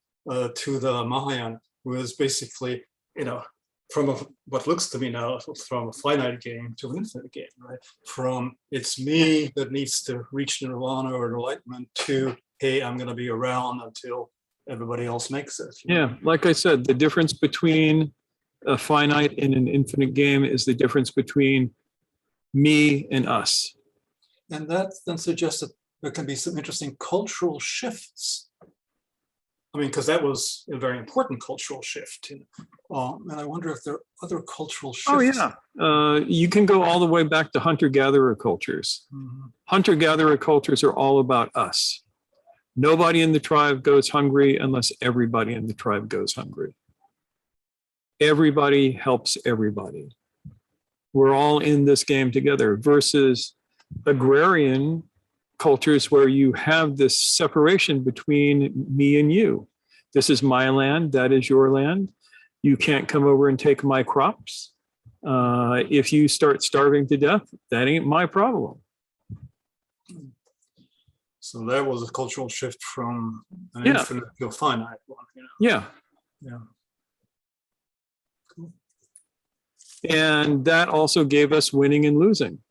to the Mahayana was basically, you know, from what looks to me now from a finite game to an infinite game, right? From it's me that needs to reach nirvana or enlightenment to, hey, I'm going to be around until everybody else makes it. Yeah, like I said, the difference between a finite and an infinite game is the difference between me and us. And that then suggests that there can be some interesting cultural shifts. I mean, because that was a very important cultural shift. And I wonder if there are other cultural shifts. Oh, yeah. You can go all the way back to hunter-gatherer cultures. Mm-hmm. Hunter-gatherer cultures are all about us. Nobody in the tribe goes hungry unless everybody in the tribe goes hungry. Everybody helps everybody. We're all in this game together versus agrarian cultures where you have this separation between me and you. This is my land, that is your land. You can't come over and take my crops. If you start starving to death, that ain't my problem. So that was a cultural shift from an Yeah. infinite to a finite one. You know? Yeah. Yeah. Cool. And that also gave us winning and losing.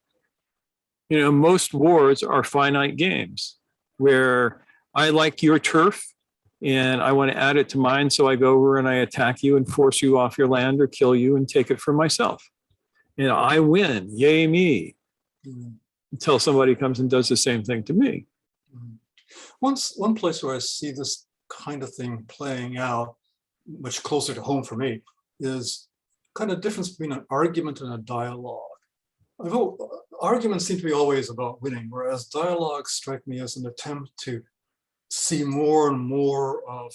You know, most wars are finite games where I like your turf and I want to add it to mine. So I go over and I attack you and force you off your land or kill you and take it for myself. And I win, yay me, until somebody comes and does the same thing to me. One place where I see this kind of thing playing out much closer to home for me is kind of difference between an argument and a dialogue. Arguments seem to be always about winning, whereas dialogues strike me as an attempt to see more and more of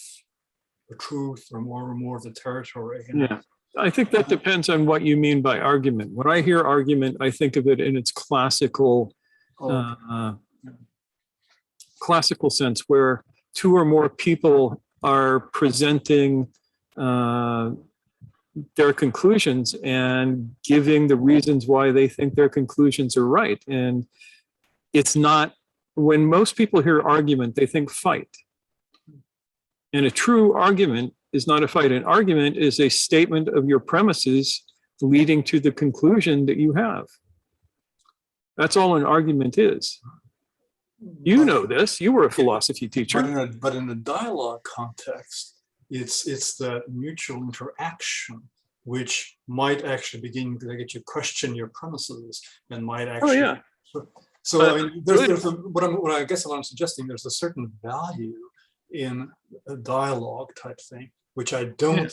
the truth or more and more of the territory. You know? Yeah, I think that depends on what you mean by argument. When I hear argument, I think of it in its classical classical sense, where two or more people are presenting their conclusions and giving the reasons why they think their conclusions are right. And it's not, when most people hear argument, they think fight. And a true argument is not a fight. An argument is a statement of your premises leading to the conclusion that you have. That's all an argument is. You know this, you were a philosophy teacher. But in a dialogue context, it's that mutual interaction which might actually begin to get you question your premises and might actually. Oh, yeah. So I mean, what I guess what I'm suggesting, there's a certain value in a dialogue type thing, which I don't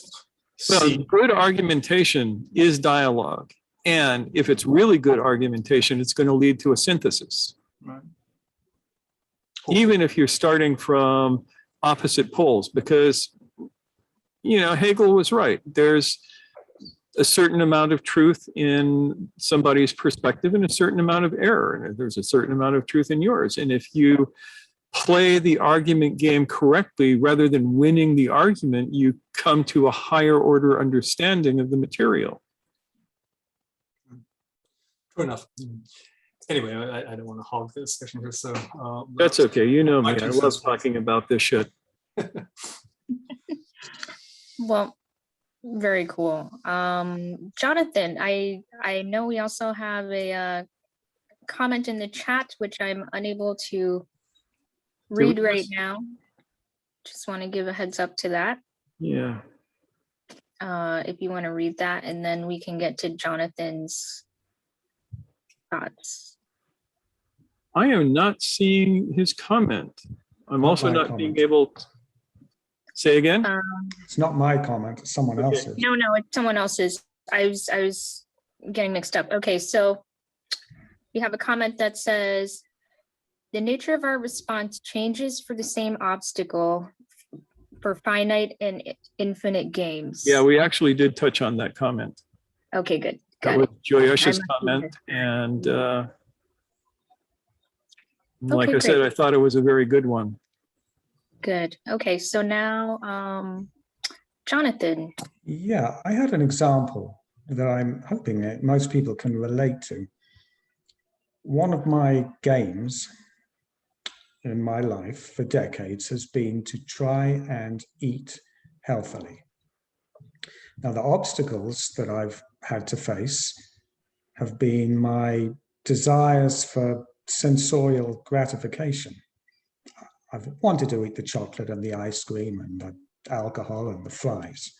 see. Well, good argumentation is dialogue. And if it's really good argumentation, it's going to lead to a synthesis. Right. Even if you're starting from opposite poles, because, you know, Hegel was right. There's a certain amount of truth in somebody's perspective and a certain amount of error. And there's a certain amount of truth in yours. And if you play the argument game correctly, rather than winning the argument, you come to a higher order understanding of the material. True enough. Anyway, I don't want to hog this discussion here, so. That's okay. You know me. My I two love cents. talking about this shit. Well, very cool. Jonathan, I know we also have a comment in the chat, which I'm unable to read right now. Just want to give a heads up to that. Yeah. If you want to read that, and then we can get to Jonathan's thoughts. I am not seeing his comment. I'm Not also my not being comment. able to say again. It's not my comment, it's someone Okay. else's. No, it's someone else's. I was getting mixed up. Okay, so we have a comment that says, the nature of our response changes for the same obstacle for finite and infinite games. Yeah, we actually did touch on that comment. Okay, good. That Got was it. Joyesh's I must comment, have and like Okay, I said, great. I thought it was a very good one. Good. Okay, so now, Jonathan. Yeah, I had an example that I'm hoping that most people can relate to. One of my games in my life for decades has been to try and eat healthily. Now, the obstacles that I've had to face have been my desires for sensorial gratification. I've wanted to eat the chocolate and the ice cream and the alcohol and the fries.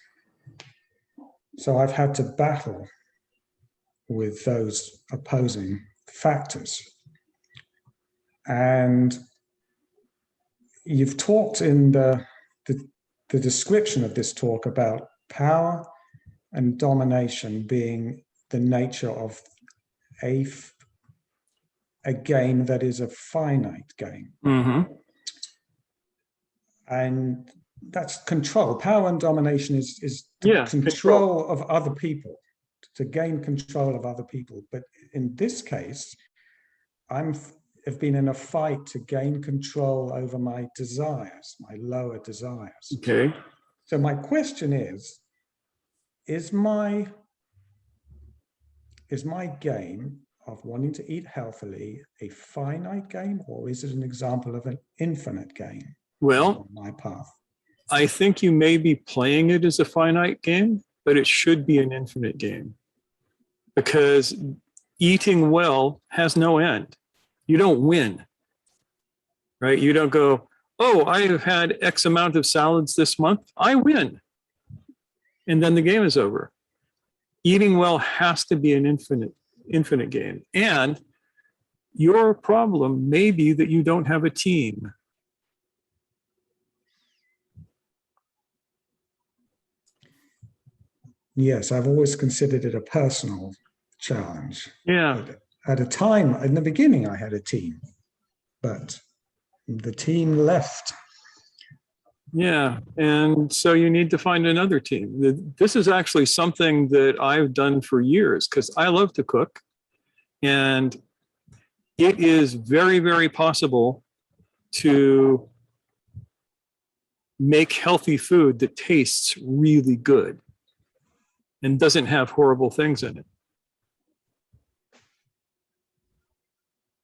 So I've had to battle with those opposing factors. And you've talked in the description of this talk about power and domination being the nature of a game that is a finite game. Mm-hmm. And that's control. Power and domination is Yeah, control of other people, to gain control of other people. But in this case, have been in a fight to gain control over my desires, my lower desires. Okay. So my question is my game of wanting to eat healthily a finite game, or is it an example of an infinite game Well, on my path? I think you may be playing it as a finite game, but it should be an infinite game, because eating well has no end. You don't win, right? You don't go, oh, I have had X amount of salads this month, I win. And then the game is over. Eating well has to be an infinite game. And your problem may be that you don't have a team. Yes, I've always considered it a personal challenge. Yeah. At a time, in the beginning, I had a team, but the team left. Yeah. And so you need to find another team. This is actually something that I've done for years because I love to cook. And it is very, very possible to make healthy food that tastes really good and doesn't have horrible things in it.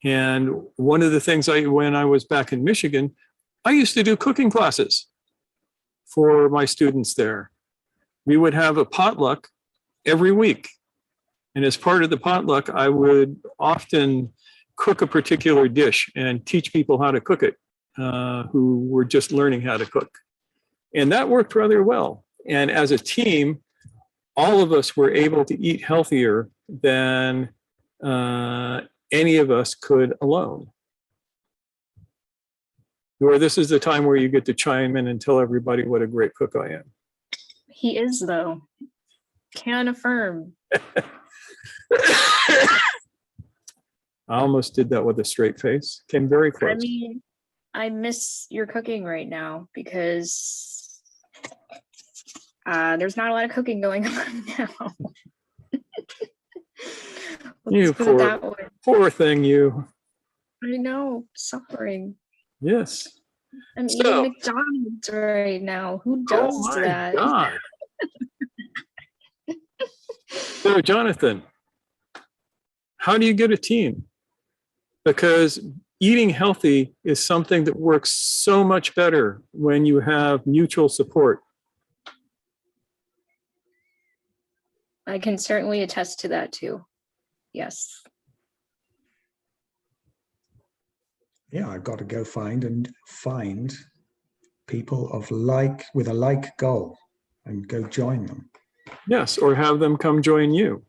And one of the things when I was back in Michigan, I used to do cooking classes for my students there. We would have a potluck every week. And as part of the potluck, I would often cook a particular dish and teach people how to cook it who were just learning how to cook. And that worked rather well. And as a team, all of us were able to eat healthier than any of us could alone. Or this is the time where you get to chime in and tell everybody what a great cook I am. He is, though. Can affirm. I almost did that with a straight face. Came very close. I mean, I miss your cooking right now because there's not a lot of cooking going on now. You Let's put it that way. poor thing, you. I know, suffering. Yes. I'm So- eating McDonald's right now. Who does Oh my that? God. So, Jonathan, how do you get a team? Because eating healthy is something that works so much better when you have mutual support. I can certainly attest to that too. Yes. Yeah, I've got to go find people of with a like goal and go join them. Yes, or have them come join you.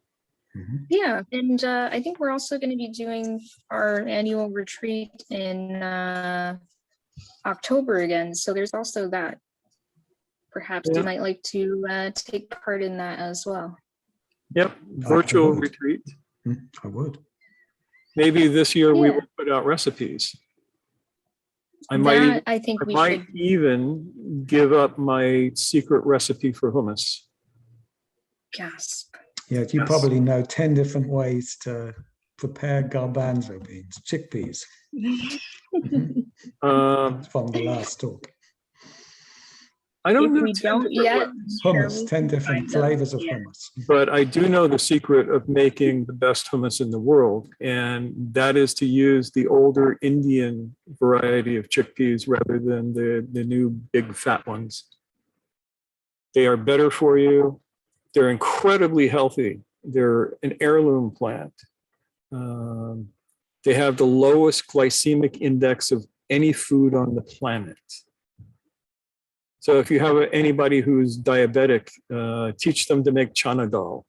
Mhm. Yeah, and I think we're also going to be doing our annual retreat in October again. So there's also that. Perhaps Yeah. you might like to take part in that as well. Yep, virtual would. retreat. I would. Maybe this year we Yeah. will put out recipes. I might, That I think we should. even give up my secret recipe for hummus. Gasp. Yeah, you Yes. probably know 10 different ways to prepare garbanzo beans, chickpeas. Mhm. From the last talk. I don't If know we 10 don't different yet, ways, sure, Hummus, we 10 can different find them. flavors of Yeah. hummus. but I do know the secret of making the best hummus in the world, and that is to use the older Indian variety of chickpeas rather than the new big fat ones. They are better for you. They're incredibly healthy. They're an heirloom plant. They have the lowest glycemic index of any food on the planet. So if you have anybody who's diabetic, teach them to make chana dal.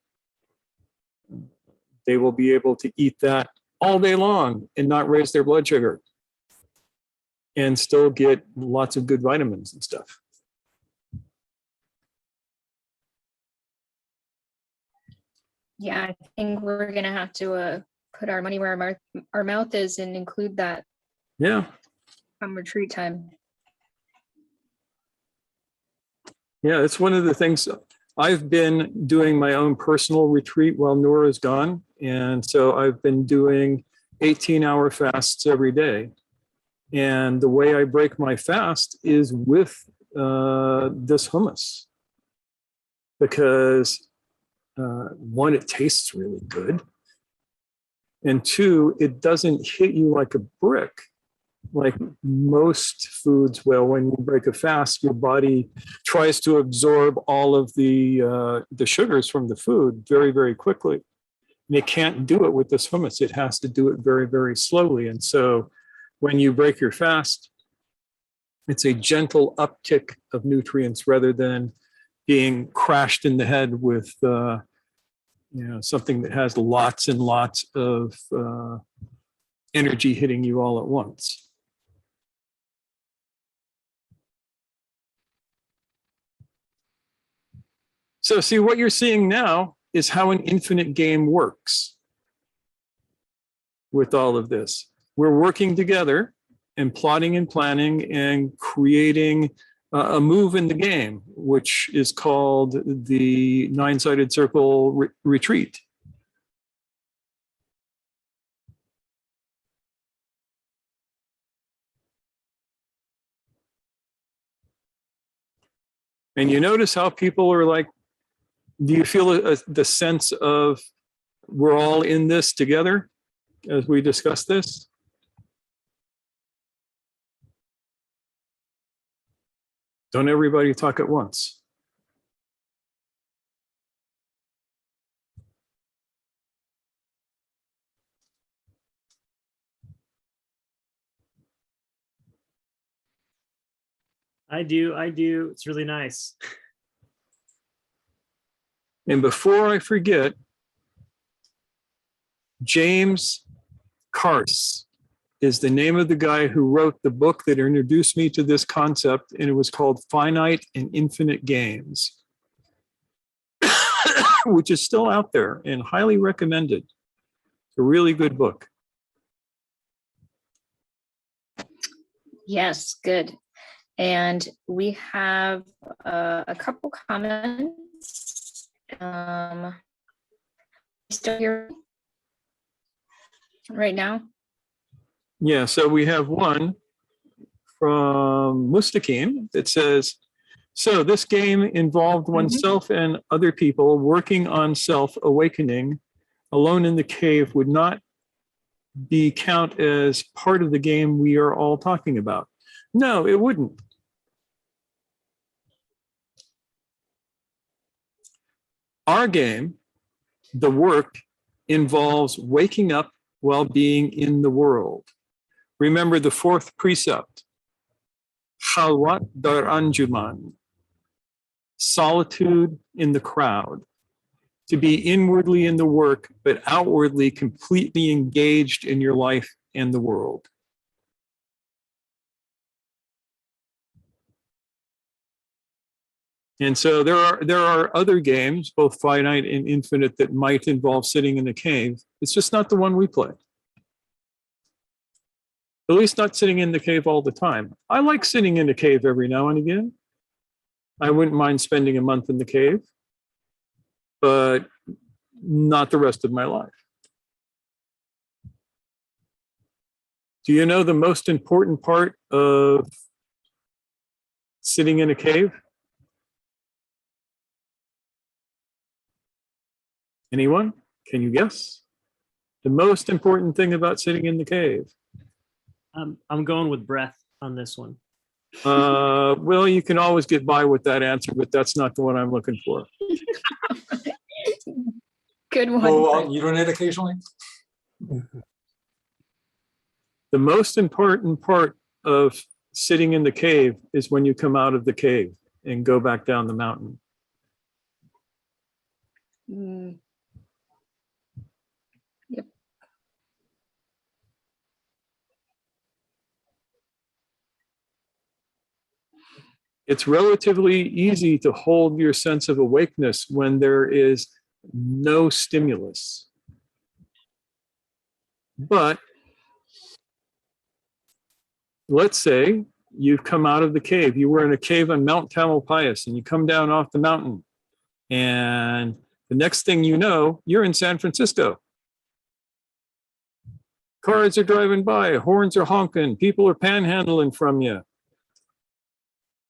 They will be able to eat that all day long and not raise their blood sugar and still get lots of good vitamins and stuff. Yeah, I think we're gonna have to put our money where our mouth is and include that Yeah. come retreat time. Yeah, it's one of the things. I've been doing my own personal retreat while Nora's gone. And so I've been doing 18-hour fasts every day. And the way I break my fast is with this hummus. Because one, it tastes really good. And two, it doesn't hit you like a brick. Like most foods, well, when you break a fast, your body tries to absorb all of the sugars from the food very, very quickly. And it can't do it with this hummus. It has to do it very, very slowly. And so when you break your fast, it's a gentle uptick of nutrients rather than being crashed in the head with something that has lots and lots of energy hitting you all at once. So see, what you're seeing now is how an infinite game works with all of this. We're working together and plotting and planning and creating a move in the game, which is called the nine-sided circle retreat. And you notice how people are like, do you feel the sense of we're all in this together as we discuss this? Don't everybody talk at once. I do. It's really nice. And before I forget, James Carse is the name of the guy who wrote the book that introduced me to this concept, and it was called Finite and Infinite Games, which is still out there and highly recommended. It's a really good book. Yes, good. And we have a couple comments. Still here right now? Yeah, so we have one from Mustaqim that says, so this game involved oneself and other people working on self-awakening. Alone in the cave would not be count as part of the game we are all talking about. No, it wouldn't. Our game, the work, involves waking up while being in the world. Remember the fourth precept. Khalwat dar anjuman, solitude in the crowd, to be inwardly in the work, but outwardly completely engaged in your life and the world. And so there are other games, both finite and infinite, that might involve sitting in a cave. It's just not the one we play. At least not sitting in the cave all the time. I like sitting in a cave every now and again. I wouldn't mind spending a month in the cave, but not the rest of my life. Do you know the most important part of sitting in a cave? Anyone? Can you guess? The most important thing about sitting in the cave? I'm going with breath on this one. Well, you can always get by with that answer, but that's not the one I'm looking for. Good one. Oh, urinate occasionally? The most important part of sitting in the cave is when you come out of the cave and go back down the mountain. Mm. Yep. It's relatively easy to hold your sense of awakeness when there is no stimulus. But let's say you've come out of the cave. You were in a cave on Mount Tamalpais and you come down off the mountain. And the next thing you know, you're in San Francisco. Cars are driving by, horns are honking, people are panhandling from you.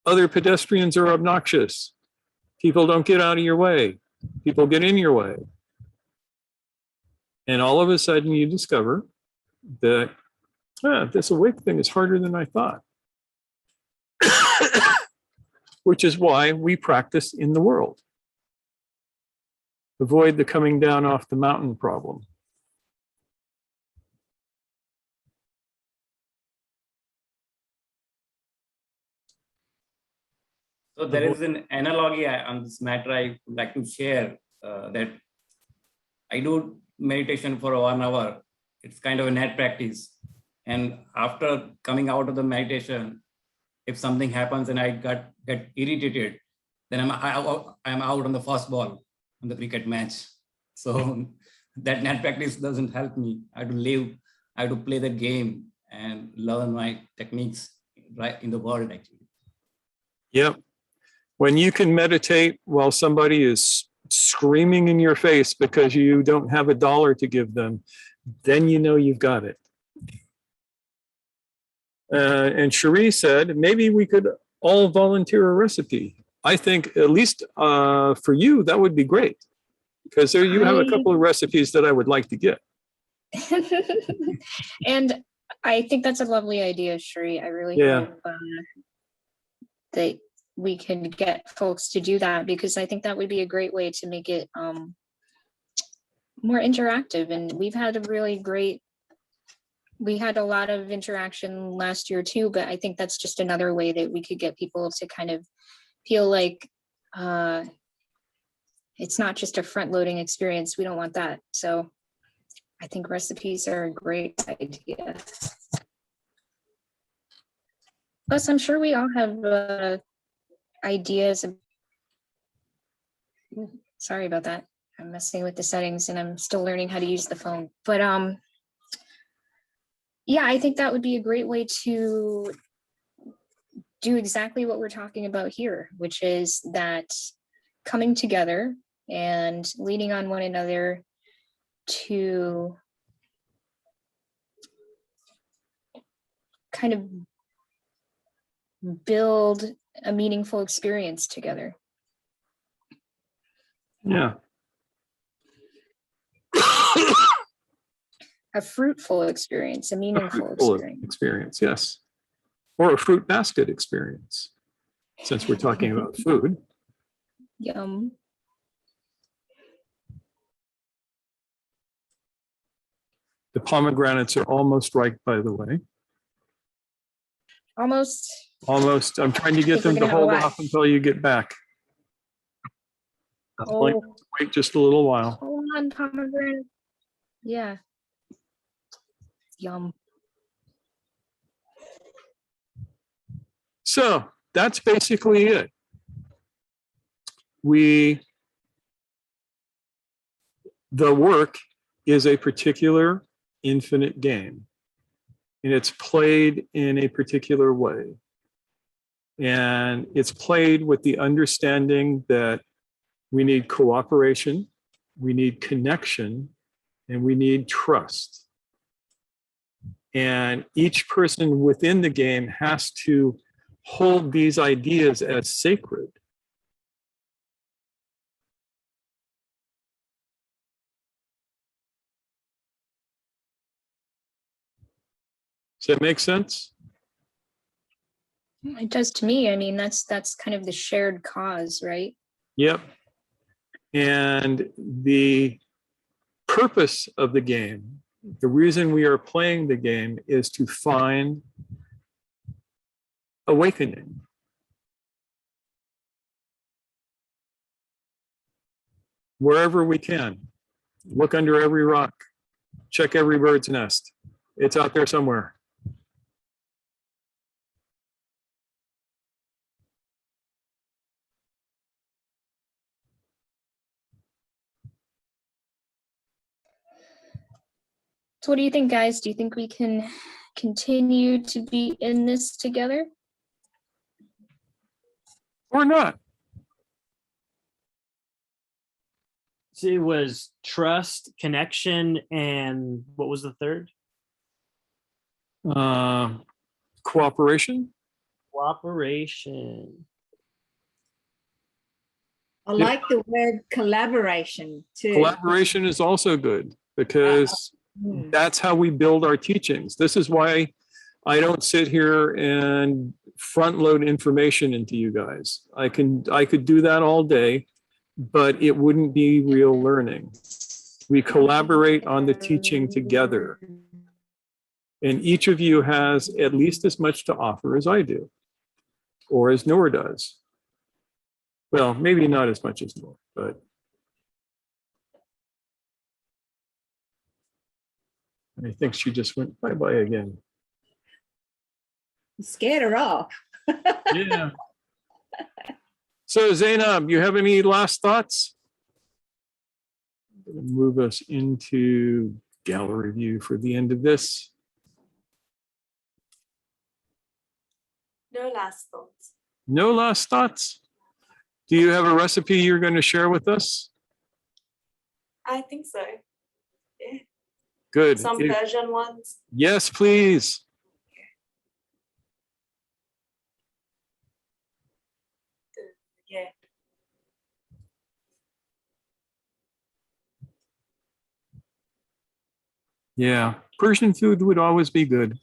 Other pedestrians are obnoxious. People don't get out of your way. People get in your way. And all of a sudden you discover that this awake thing is harder than I thought. Which is why we practice in the world. Avoid the coming down off the mountain problem. So there is an analogy on this matter I would like to share, that I do meditation for 1 hour. It's kind of a net practice. And after coming out of the meditation, if something happens and I get irritated, then I'm out on the first ball on the cricket match. So that net practice doesn't help me. I have to live, I have to play the game and learn my techniques right in the world actually. Yep. When you can meditate while somebody is screaming in your face because you don't have $1 to give them, then you know you've got it. And Cherie said, maybe we could all volunteer a recipe. I think at least for you, that would be great. Because there you have a couple of recipes that I would like to get. And I think that's a lovely idea, Cherie. I really hope that we can get folks to do that, because I think that would be a great way to make it more interactive. And we had a lot of interaction last year too, but I think that's just another way that we could get people to kind of feel like it's not just a front-loading experience. We don't want that. So I think recipes are a great idea. Plus, I'm sure we all have ideas. Sorry about that. I'm messing with the settings and I'm still learning how to use the phone. But yeah, I think that would be a great way to do exactly what we're talking about here, which is that coming together and leaning on one another to kind of build a meaningful experience together. Yeah. A fruitful experience, a meaningful experience, yes. Or a fruit basket experience, since we're talking about food. Yum. The pomegranates are almost ripe, by the way. Almost. Almost. I'm trying to get Think we're them to gonna have a hold lot. off until you get back. Oh, Wait just a little while. hold on, pomegranate. Yeah. Yum. So that's basically it. The work is a particular infinite game, and it's played in a particular way. And it's played with the understanding that we need cooperation, we need connection, and we need trust. And each person within the game has to hold these ideas as sacred. Does that make sense? It does to me. I mean, that's kind of the shared cause, right? Yep. And the purpose of the game, the reason we are playing the game, is to find awakening. Wherever we can. Look under every rock. Check every bird's nest. It's out there somewhere. So what do you think, guys? Do you think we can continue to be in this together? Or not. So it was trust, connection, and what was the third? Cooperation. Cooperation. I like the word collaboration too. Collaboration is also good because Mm. that's how we build our teachings. This is why I don't sit here and front load information into you guys. I could do that all day, but it wouldn't be real learning. We collaborate on the teaching together. And each of you has at least as much to offer as I do, or as Noor does. Well, maybe not as much as Noor, but I think she just went bye-bye again. You scared her off. Yeah. So Zainab, you have any last thoughts? I'm gonna move us into gallery view for the end of this. No last thoughts. No last thoughts? Do you have a recipe you're going to share with us? I think so. Good. Some Persian ones. Yes, please. Yeah. Yeah, Persian food would always be good.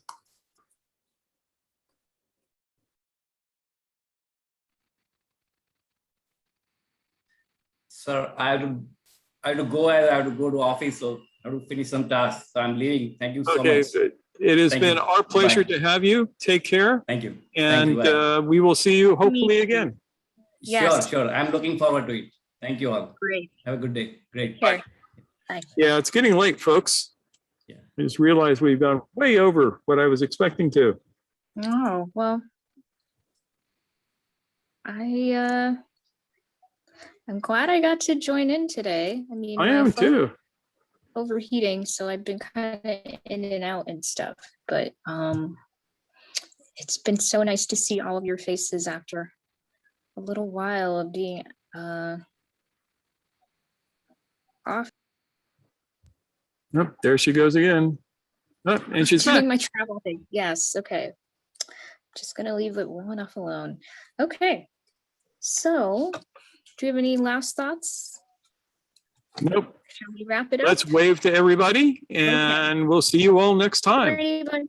Sir, I have to go. I have to go to office, so I have to finish some tasks. So I'm leaving. Thank you so Okay, much. good. It has Thank been you. our pleasure Bye. to have you. Take care. Thank you. And Thank you. Bye. we will see you hopefully Me again. Yes. Sure. I'm looking forward to it. Thank you all. Great. Have a good day. Great. Here. Yeah, it's getting late, folks. Yeah. I just realized we've gone way over what I was expecting to. Oh, well. I'm glad I got to join in today. I mean, I my am phone too. overheating, so I've been kind of in and out and stuff, but it's been so nice to see all of your faces after a little while of being off Oh, there she goes again. Oh, and she's back. doing my travel thing. Yes, okay. Just gonna leave it well enough alone. Okay, so do you have any last thoughts? Nope. Shall we wrap it up? Let's wave to everybody and we'll see you all next time. Everybody,